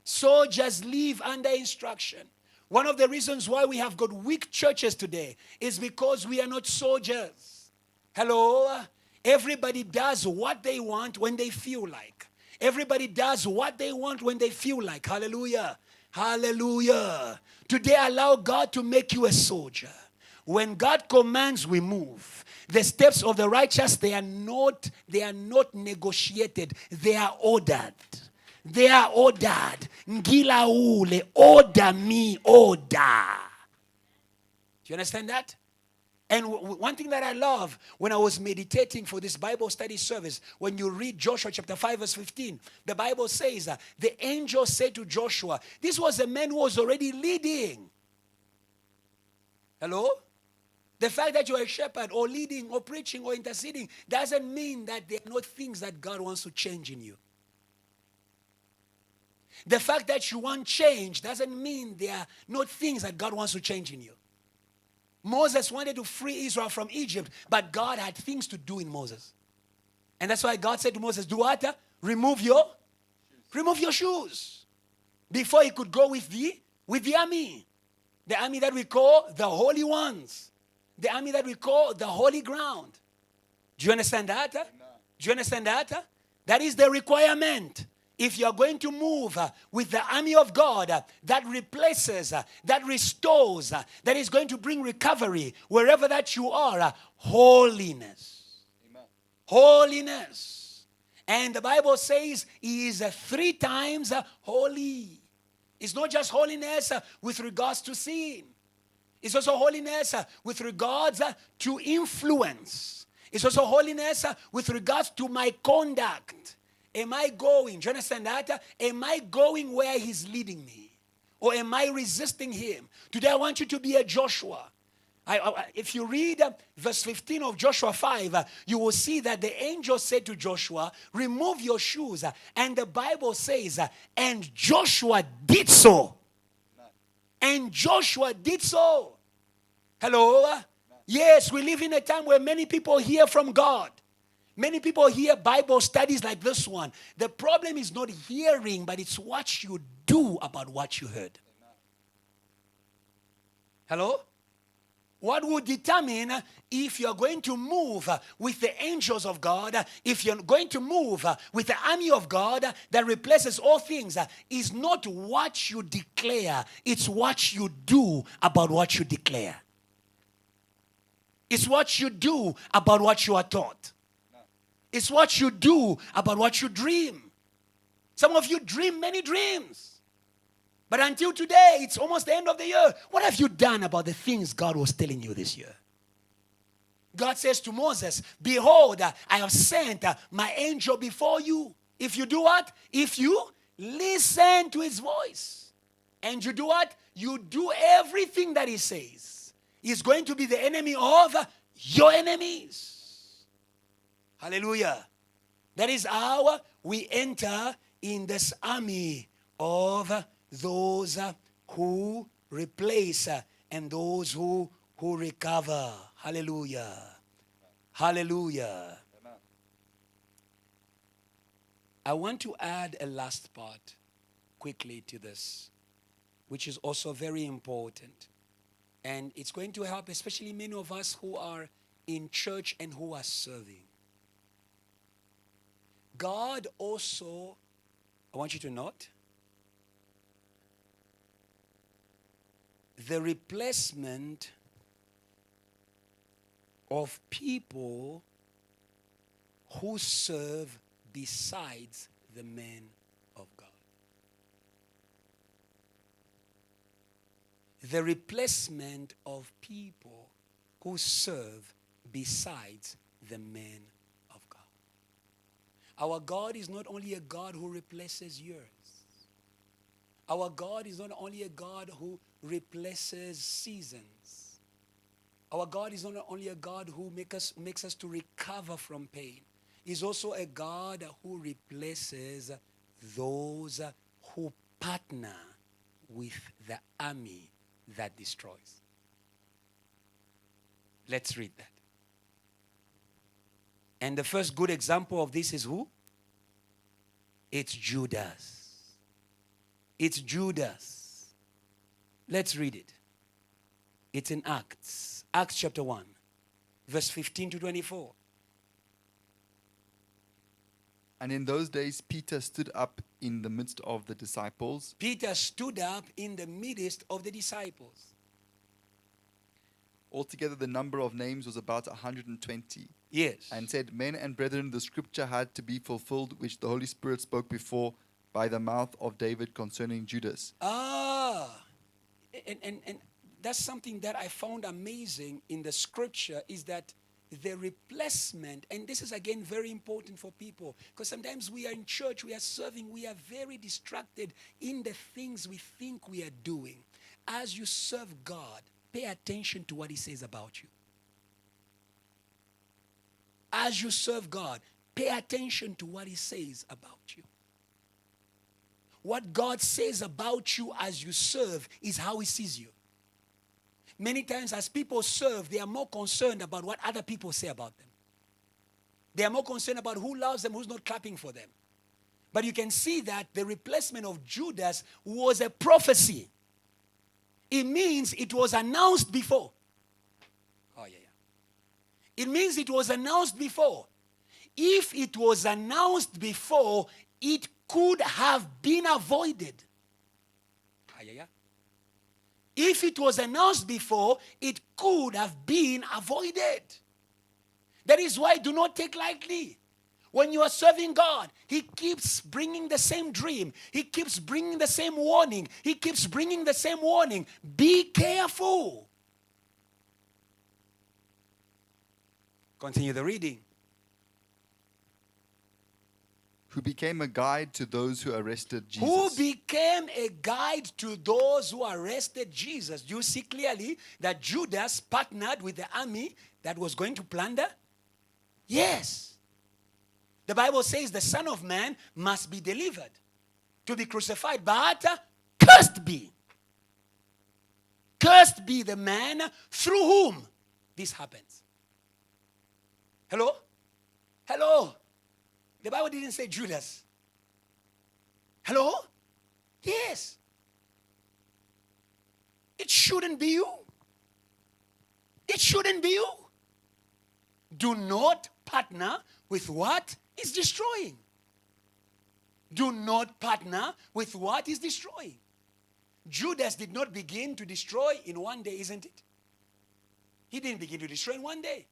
Soldiers live under instruction. One of the reasons why we have got weak churches today is because we are not soldiers. Hello? Everybody does what they want when they feel like. Everybody does what they want when they feel like. Hallelujah. Hallelujah. Today allow God to make you a soldier. When God commands, we move. The steps of the righteous, they are not negotiated. They are ordered. They are ordered. Ngila ule, order me, order. Do you understand that? And one thing that I love when I was meditating for this Bible study service, when you read Joshua chapter 5 verse 15, the Bible says that the angel said to Joshua, this was a man who was already leading. Hello? The fact that you're a shepherd or leading or preaching or interceding doesn't mean that there are not things that God wants to change in you. The fact that you want change doesn't mean there are not things that God wants to change in you. Moses wanted to free Israel from Egypt, but God had things to do in Moses. And that's why God said to Moses, do what? Remove your shoes. Before he could go with the army. The army that we call the holy ones. The army that we call the holy ground. Do you understand that? Do you understand that? That is the requirement. If you're going to move with the army of God that replaces, that restores, that is going to bring recovery wherever that you are, holiness. Amen. Holiness. And the Bible says he is 3 times holy. It's not just holiness with regards to sin. It's also holiness with regards to influence. It's also holiness with regards to my conduct. Am I going? Do you understand that? Am I going where he's leading me? Or am I resisting him? Today I want you to be a Joshua. If you read verse 15 of Joshua 5, you will see that the angel said to Joshua, remove your shoes. And the Bible says, and Joshua did so. And Joshua did so. Hello? Yes, we live in a time where many people hear from God. Many people hear Bible studies like this one. The problem is not hearing, but it's what you do about what you heard. Hello? What will determine if you're going to move with the angels of God, if you're going to move with the army of God that replaces all things, is not what you declare, it's what you do about what you declare. It's what you do about what you are taught. It's what you do about what you dream. Some of you dream many dreams. But until today, it's almost the end of the year. What have you done about the things God was telling you this year? God says to Moses, behold, I have sent my angel before you. If you do what? If you listen to his voice. And you do what? You do everything that he says. He's going to be the enemy of your enemies. Hallelujah. That is how we enter in this army of those who replace and those who who recover. Hallelujah. Hallelujah. I want to add a last part quickly to this, which is also very important. And it's going to help, especially many of us who are in church and who are serving. God also, I want you to note, the replacement of people who serve besides the man of God. The replacement of people who serve besides the man of God. Our God is not only a God who replaces yours. Our God is not only a God who replaces seasons. Our God is not only a God who makes us to recover from pain. He's also a God who replaces those who partner with the army that destroys. Let's read that. And the first good example of this is who? It's Judas. It's Judas. Let's read it. It's in Acts. Acts chapter 1, verse 15 to 24. And in those days, Peter stood up in the midst of the disciples. Peter stood up in the midst of the disciples. Altogether, the number of names was about 120. Yes. And said, Men and brethren, the scripture had to be fulfilled, which the Holy Spirit spoke before by the mouth of David concerning Judas. And that's something that I found amazing in the scripture, is that the replacement, and this is again very important for people, because sometimes we are in church, we are serving, we are very distracted in the things we think we are doing. As you serve God, pay attention to what He says about you. As you serve God, pay attention to what He says about you. What God says about you as you serve is how He sees you. Many times as people serve, they are more concerned about what other people say about them. They are more concerned about who loves them, who's not clapping for them. But you can see that the replacement of Judas was a prophecy. It means it was announced before. Oh, yeah. It means it was announced before. If it was announced before, it could have been avoided. Oh, yeah. If it was announced before, it could have been avoided. That is why do not take lightly. When you are serving God, He keeps bringing the same dream. He keeps bringing the same warning. He keeps bringing the same warning. Be careful. Continue the reading. Who became a guide to those who arrested Jesus. Who became a guide to those who arrested Jesus. You see clearly that Judas partnered with the army that was going to plunder? Yes. The Bible says the Son of Man must be delivered to be crucified, but cursed be. Cursed be the man through whom this happens. Hello? Hello? The Bible didn't say Judas. Hello? Yes. It shouldn't be you. It shouldn't be you. Do not partner with what is destroying. Do not partner with what is destroying. Judas did not begin to destroy in one day, isn't it? He didn't begin to destroy in one day.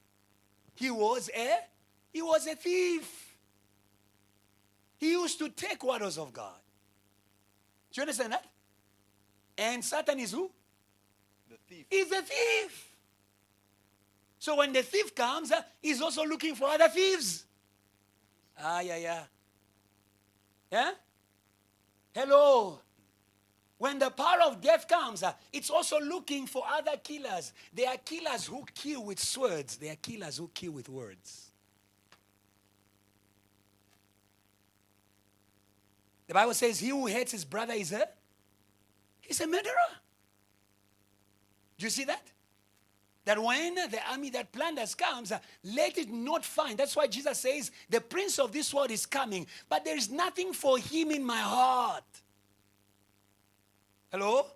He was a thief. He used to take what was of God. Do you understand that? And Satan is who? The thief. He's a thief. So when the thief comes, he's also looking for other thieves. Yeah. Hello. When the power of death comes, it's also looking for other killers. There are killers who kill with swords. There are killers who kill with words. The Bible says he who hates his brother he's a murderer. Do you see that? That when the army that planned us comes, let it not find. That's why Jesus says, the prince of this world is coming, but there is nothing for him in my heart. Hello?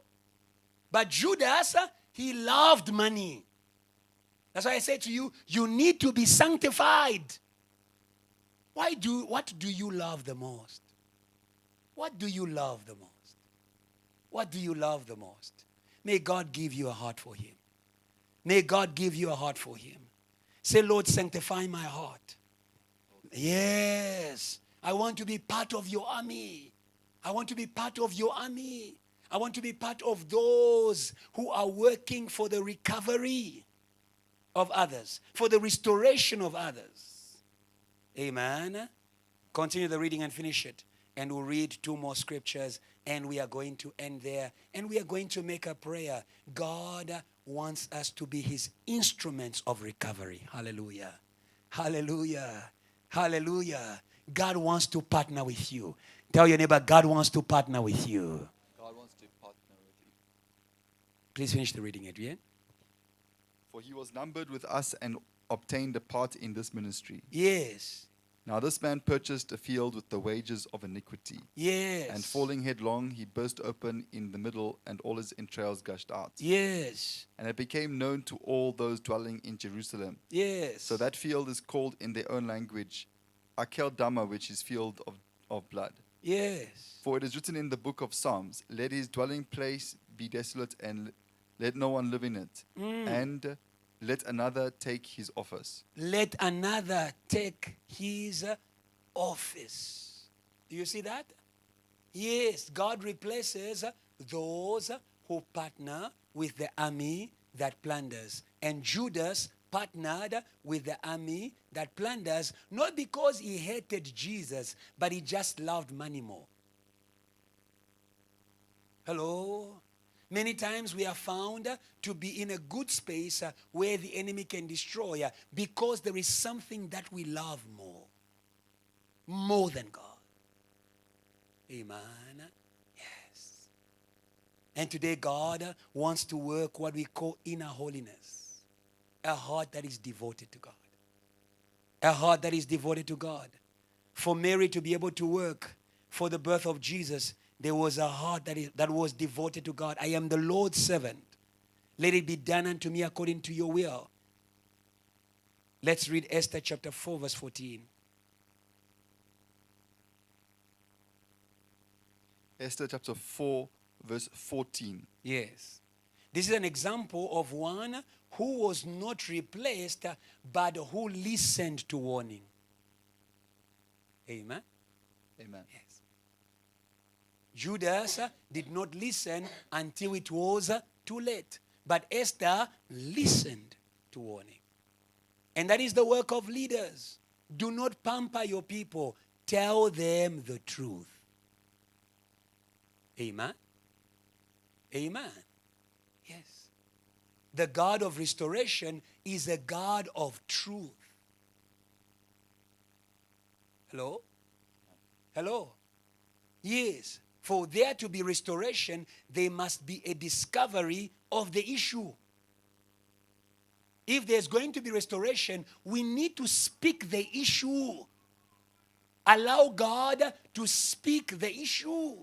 But Judas, he loved money. That's why I say to you, you need to be sanctified. What do you love the most? What do you love the most? What do you love the most? May God give you a heart for him. May God give you a heart for him. Say, Lord, sanctify my heart. Yes. I want to be part of your army. I want to be part of your army. I want to be part of those who are working for the recovery of others, for the restoration of others. Amen. Continue the reading and finish it. And we'll read 2 more scriptures and we are going to end there. And we are going to make a prayer. God wants us to be his instruments of recovery. Hallelujah. Hallelujah. Hallelujah. God wants to partner with you. Tell your neighbor, God wants to partner with you. God wants to partner with you. Please finish the reading, Adrian. For he was numbered with us and obtained a part in this ministry. Yes. Now this man purchased a field with the wages of iniquity. Yes. And falling headlong, he burst open in the middle, and all his entrails gushed out. Yes. And it became known to all those dwelling in Jerusalem. Yes. So that field is called in their own language, Akel Dama, which is field of blood. Yes. For it is written in the book of Psalms, let his dwelling place be desolate, and let no one live in it. And let another take his office. Let another take his office. Do you see that? Yes, God replaces those who partner with the army that plunders. And Judas partnered with the army that plunders, not because he hated Jesus, but he just loved money more. Hello? Many times we are found to be in a good space where the enemy can destroy because there is something that we love more than God. Amen. Yes. And today God wants to work what we call inner holiness. A heart that is devoted to God. A heart that is devoted to God. For Mary to be able to work for the birth of Jesus, there was a heart that was devoted to God. I am the Lord's servant. Let it be done unto me according to your will. Let's read Esther chapter 4 verse 14. Esther chapter 4 verse 14. Yes. This is an example of one who was not replaced but who listened to warning. Amen. Amen. Yes. Judas did not listen until it was too late. But Esther listened to warning. And that is the work of leaders. Do not pamper your people. Tell them the truth. Amen. Amen. Yes. The God of restoration is a God of truth. Hello? Hello? Yes. For there to be restoration, there must be a discovery of the issue. If there's going to be restoration, we need to speak the issue. Allow God to speak the issue.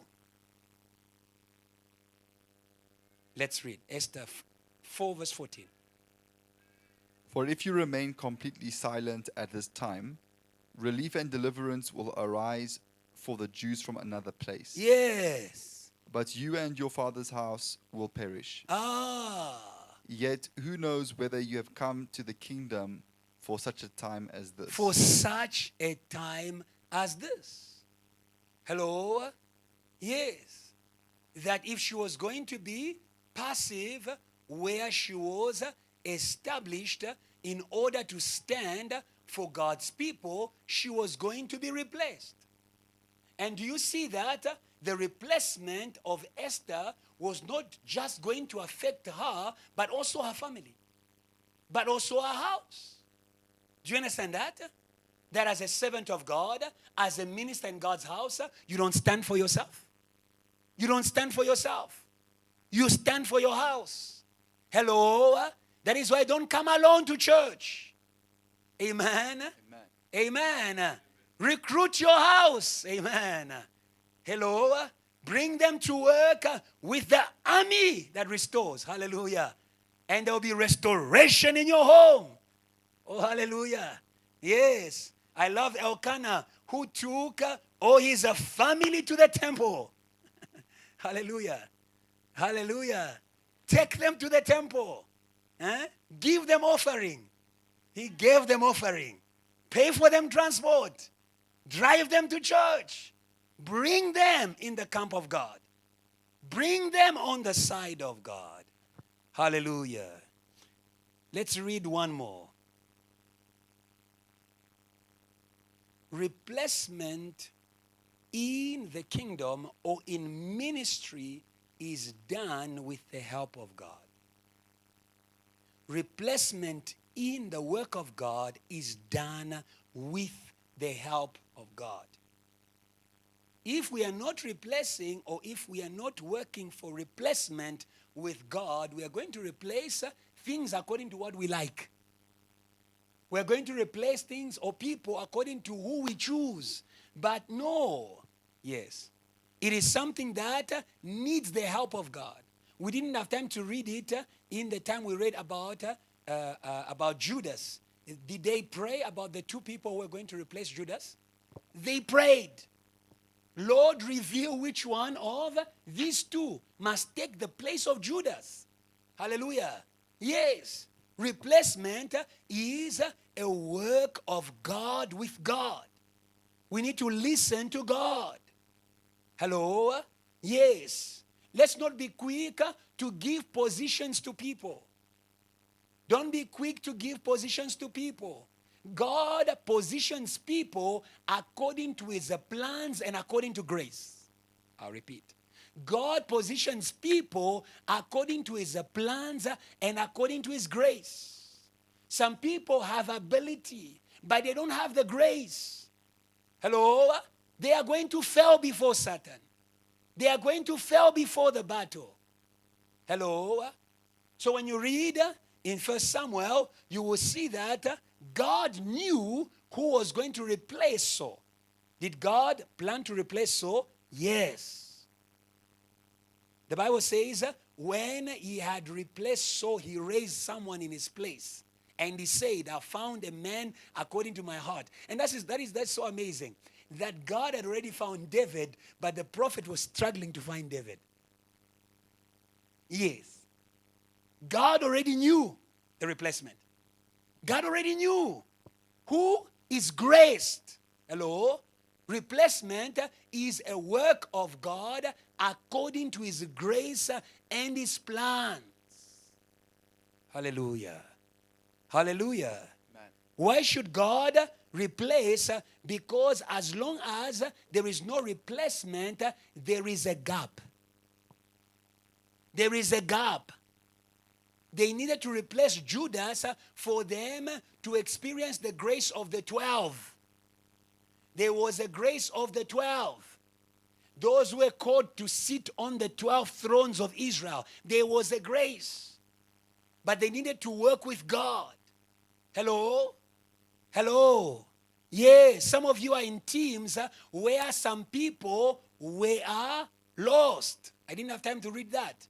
Let's read Esther 4 verse 14. For if you remain completely silent at this time, relief and deliverance will arise for the Jews from another place. Yes. But you and your father's house will perish. Ah. Yet who knows whether you have come to the kingdom for such a time as this. For such a time as this. Hello? Yes. That if she was going to be passive where she was established in order to stand for God's people, she was going to be replaced. And do you see that the replacement of Esther was not just going to affect her, but also her family, but also her house? Do you understand that? That as a servant of God, as a minister in God's house, you don't stand for yourself. You don't stand for yourself. You stand for your house. Hello? That is why don't come alone to church. Amen. Amen. Amen. Recruit your house. Amen. Hello. Bring them to work with the army that restores. Hallelujah. And there will be restoration in your home. Oh, hallelujah. Yes. I love Elkanah, who took all his family to the temple. Hallelujah. Hallelujah. Take them to the temple. Give them offering. He gave them offering. Pay for them transport. Drive them to church. Bring them in the camp of God. Bring them on the side of God. Hallelujah. Let's read one more. Replacement in the kingdom or in ministry is done with the help of God. Replacement in the work of God is done with the help of God. If we are not replacing or if we are not working for replacement with God, we are going to replace things according to what we like. We are going to replace things or people according to who we choose. But no, yes, it is something that needs the help of God. We didn't have time to read it in the time we read about Judas. Did they pray about the two people who were going to replace Judas? They prayed. Lord, reveal which one of these two must take the place of Judas. Hallelujah. Yes. Replacement is a work of God with God. We need to listen to God. Hello? Yes. Let's not be quick to give positions to people. Don't be quick to give positions to people. God positions people according to his plans and according to grace. I'll repeat. God positions people according to his plans and according to his grace. Some people have ability, but they don't have the grace. Hello? They are going to fail before Satan. They are going to fail before the battle. Hello? So when you read in 1 Samuel, you will see that God knew who was going to replace Saul. Did God plan to replace Saul? Yes. The Bible says when he had replaced Saul, he raised someone in his place. And he said, I found a man according to my heart. And that's so amazing. That God had already found David, but the prophet was struggling to find David. Yes. God already knew the replacement. God already knew who is graced. Hello? Replacement is a work of God according to his grace and his plans. Hallelujah. Hallelujah. Amen. Why should God replace? Because as long as there is no replacement, there is a gap. There is a gap. They needed to replace Judas for them to experience the grace of the 12. There was a grace of the 12. Those who were called to sit on the 12 thrones of Israel. There was a grace. But they needed to work with God. Hello? Hello? Yes, some of you are in teams where some people were lost. I didn't have time to read that.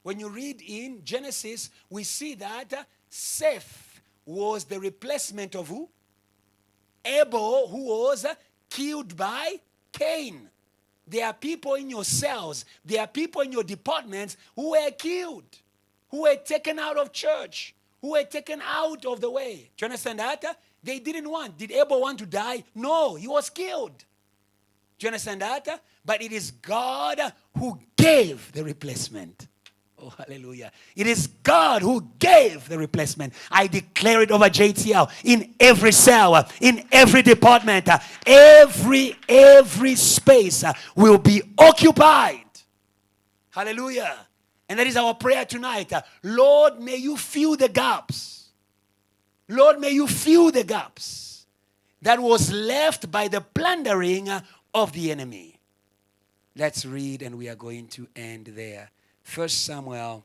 When you read in Genesis, we see that Seth was the replacement of who? Abel, who was killed by Cain. There are people in your cells, there are people in your departments who were killed, who were taken out of church, who were taken out of the way. Do you understand that? They didn't want. Did Abel want to die? No, he was killed. Do you understand that? But it is God who gave the replacement. Oh, hallelujah. It is God who gave the replacement. I declare it over JTL in every cell, in every department, every space will be occupied. Hallelujah. And that is our prayer tonight. Lord, may you fill the gaps. Lord, may you fill the gaps that was left by the plundering of the enemy. Let's read, and we are going to end there. 1 Samuel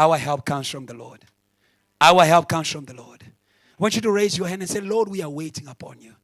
Our help comes from the Lord. Our help comes from the Lord. I want you to raise your hand and say, Lord, we are waiting upon you.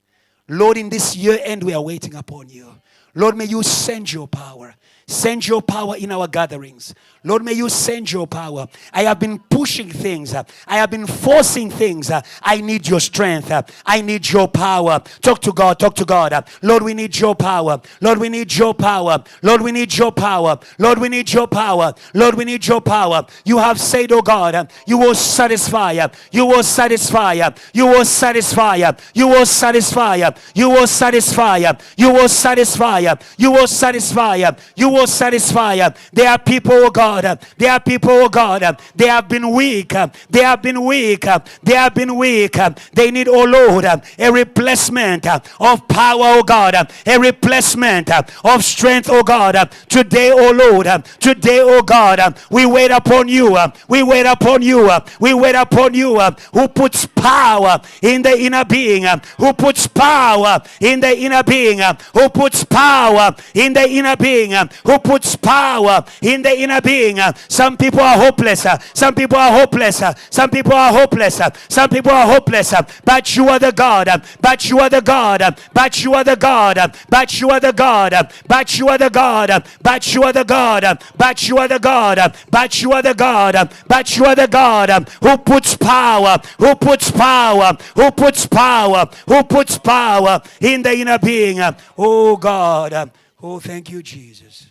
Lord, in this year end, we are waiting upon you. Lord, may you send your power. Send your power in our gatherings. Lord, may you send your power. I have been pushing things. I have been forcing things. I need your strength. I need your power. Talk to God. Talk to God. Lord, we need your power. Lord, we need your power. Lord, we need your power. Lord, we need your power. Lord, we need your power. You have said, oh God, you will satisfy. You will satisfy. You will satisfy. You will satisfy. You will satisfy. You will satisfy. You will satisfy. You will satisfy. There are people, oh God. There are people, oh God. They have been weak. They have been weak. They have been weak. They need, oh Lord, a replacement of power, oh God. A replacement of strength, oh God. Today, oh Lord. Today, oh God. We wait upon you. We wait upon you. We wait upon you. Who puts power in the inner being? Who puts power in the inner being? Who puts power in the inner being? Who puts power in the inner being? Some people are hopeless. Some people are hopeless. Some people are hopeless. Some people are hopeless. But you are the God. But you are the God. But you are the God. But you are the God. But you are the God. But you are the God. But you are the God. But you are the God. But you are the God. Who puts power? Who puts power? Who puts power? Who puts power in the inner being? Oh God. Oh, thank you, Jesus.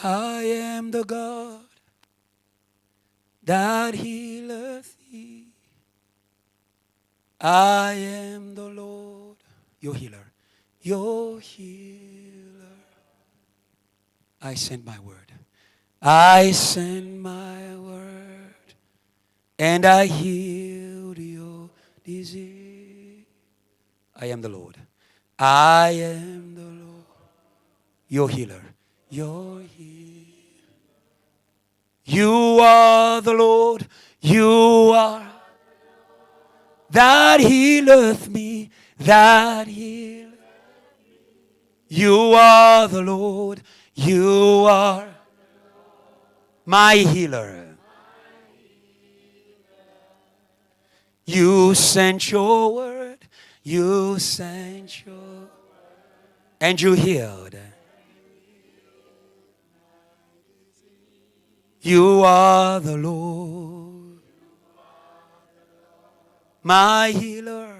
I am the God that healeth thee. I am the Lord, your healer, your healer. I send my word. I send my word, and I healed your disease. I am the Lord. I am the Lord, your healer, your healer. You are the Lord, you are that healeth me, that healeth. You are the Lord, you are my healer. You sent your word, you sent your word, and you healed. You are the Lord, my healer.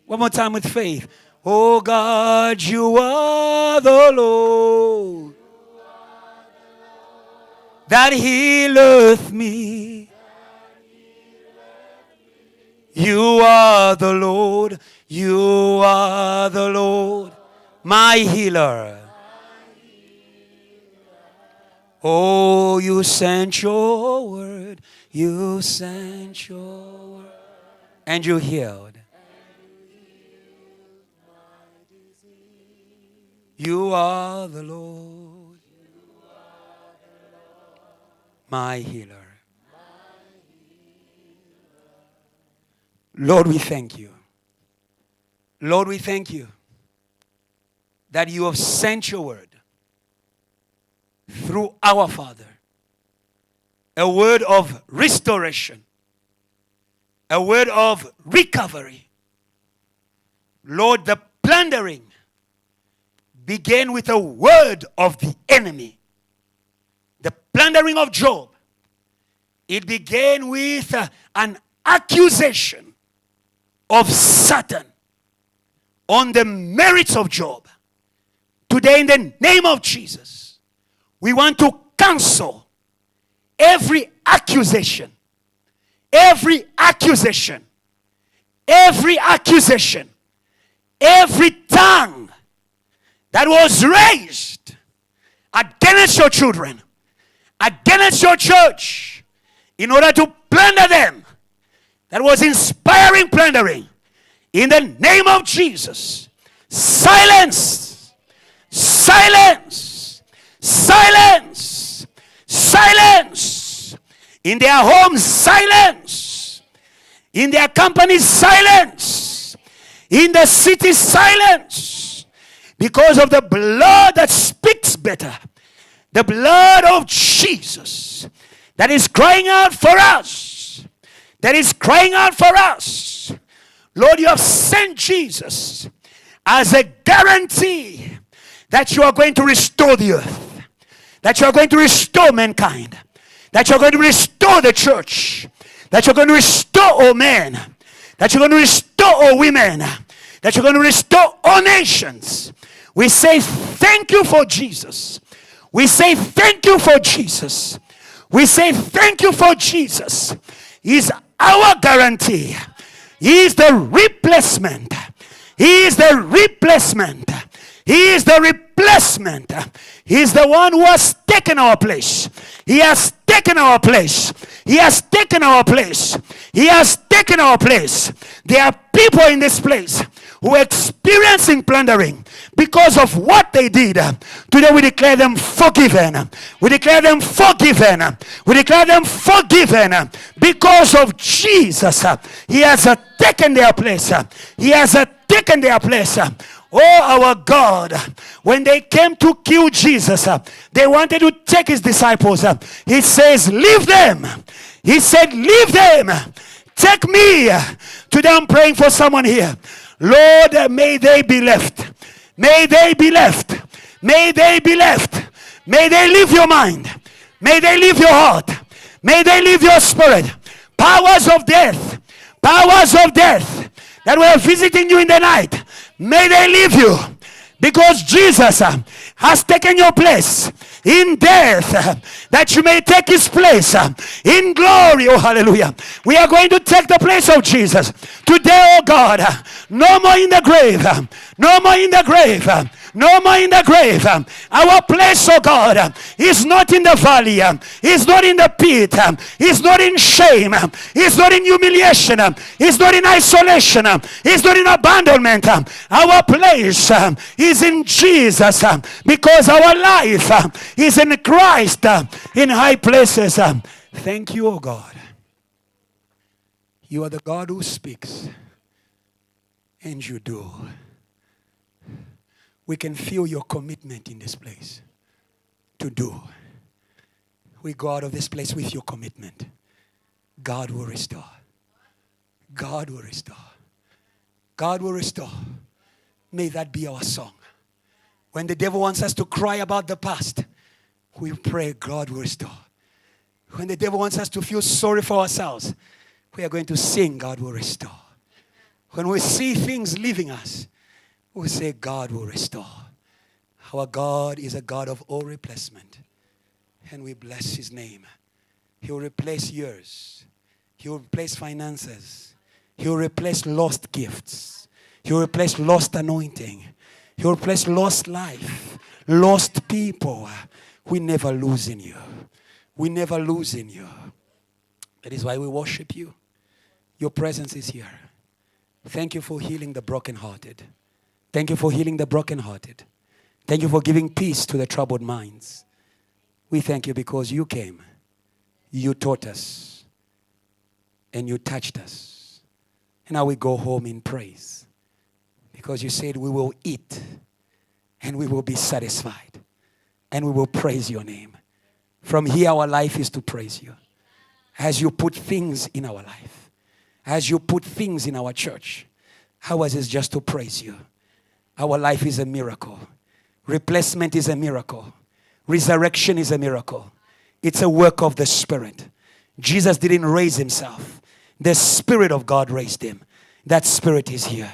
One more time with faith. Oh God, you are the Lord that healeth me. You are the Lord, you are the Lord, my healer. Oh, you sent your word, you sent your word, and you healed. You are the Lord, my healer. Lord, we thank you. Lord, we thank you that you have sent your word through our Father, a word of restoration, a word of recovery. Lord, the plundering began with a word of the enemy. The plundering of Job, it began with an accusation of Satan on the merits of Job. Today, in the name of Jesus, we want to cancel every accusation, every accusation, every accusation, every tongue that was raised against your children, against your church, in order to plunder them, that was inspiring plundering. In the name of Jesus, silence, silence, silence, silence. In their homes, silence. In their companies, silence. In the city, silence. Because of the blood that speaks better. The blood of Jesus that is crying out for us. That is crying out for us. Lord, you have sent Jesus as a guarantee that you are going to restore the earth. That you are going to restore mankind. That you are going to restore the church. That you're going to restore all men. That you're going to restore all women. That you're going to restore all nations. We say thank you for Jesus. We say thank you for Jesus. We say thank you for Jesus. He's our guarantee. He is the replacement. He is the replacement. He is the replacement. He is the one who has taken our place. He has taken our place. He has taken our place. He has taken our place. There are people in this place who are experiencing plundering because of what they did. Today we declare them forgiven. We declare them forgiven. We declare them forgiven because of Jesus. He has taken their place. He has taken their place. Oh, our God, when they came to kill Jesus, they wanted to take his disciples. He says, leave them. He said, leave them. Take me. Today I'm praying for someone here. Lord, may they be left. May they be left. May they be left. May they leave your mind. May they leave your heart. May they leave your spirit. Powers of death that were visiting you in the night, may they leave you, because Jesus has taken your place in death, that you may take his place in glory. Oh, hallelujah. We are going to take the place of Jesus today. Oh God, no more in the grave. No more in the grave. No more in the grave. Our place, oh God, is not in the valley. Is not in the pit. Is not in shame. Is not in humiliation. Is not in isolation. Is not in abandonment. Our place is in Jesus, because our life is in Christ in high places. Thank you, oh God. You are the God who speaks, and you do. We can feel your commitment in this place to do. We go out of this place with your commitment. God will restore. God will restore. God will restore. May that be our song. When the devil wants us to cry about the past, we pray God will restore. When the devil wants us to feel sorry for ourselves, we are going to sing God will restore. When we see things leaving us, we say God will restore. Our God is a God of all replacement. And we bless his name. He will replace years. He will replace finances. He will replace lost gifts. He will replace lost anointing. He will replace lost life. Lost people. We never lose in you. We never lose in you. That is why we worship you. Your presence is here. Thank you for healing the brokenhearted. Thank you for healing the brokenhearted. Thank you for giving peace to the troubled minds. We thank you because you came, you taught us, and you touched us. And now we go home in praise, because you said we will eat and we will be satisfied and we will praise your name. From here, our life is to praise you. As you put things in our life, as you put things in our church, ours is just to praise you. Our life is a miracle. Replacement is a miracle. Resurrection is a miracle. It's a work of the Spirit. Jesus didn't raise himself. The Spirit of God raised him. That Spirit is here.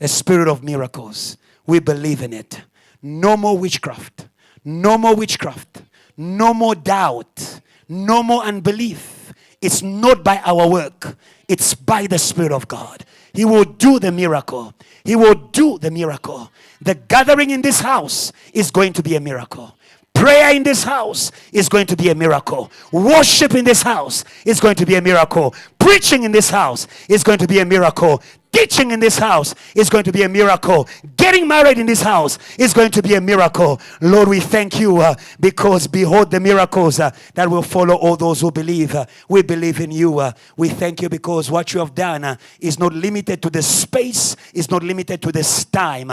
A spirit of miracles. We believe in it. No more witchcraft. No more witchcraft. No more doubt. No more unbelief. It's not by our work. It's by the Spirit of God. He will do the miracle. He will do the miracle. The gathering in this house is going to be a miracle. Prayer in this house is going to be a miracle. Worship in this house is going to be a miracle. Preaching in this house is going to be a miracle. Teaching in this house is going to be a miracle. Getting married in this house is going to be a miracle. Lord, we thank you because behold the miracles that will follow all those who believe. We believe in you. We thank you because what you have done is not limited to the space, is not limited to this time.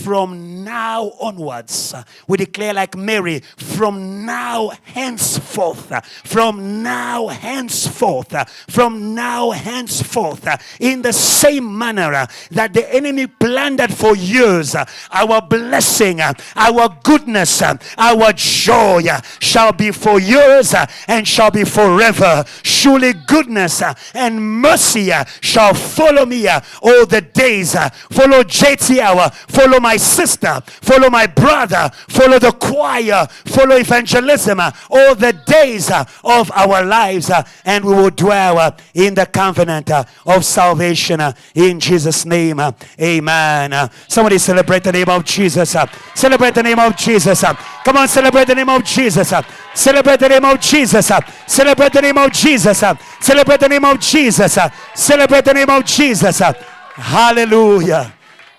From now onwards, we declare like Mary, from now henceforth, from now henceforth, from now henceforth, in the same manner that the enemy planned for years, our blessing, our goodness, our joy shall be for years and shall be forever. Surely goodness and mercy shall follow me all the days. Follow JTL, follow my sister, follow my brother, follow the choir, follow evangelism all the days of our lives, and we will dwell in the covenant of salvation in Jesus' name. Amen. Somebody celebrate the name of Jesus. Celebrate the name of Jesus. Come on, celebrate the name of Jesus. Celebrate the name of Jesus. Celebrate the name of Jesus. Celebrate the name of Jesus. Celebrate the name of Jesus. Hallelujah.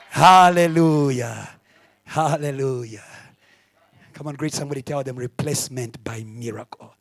Hallelujah. Hallelujah. Come on, greet somebody, tell them replacement by miracle.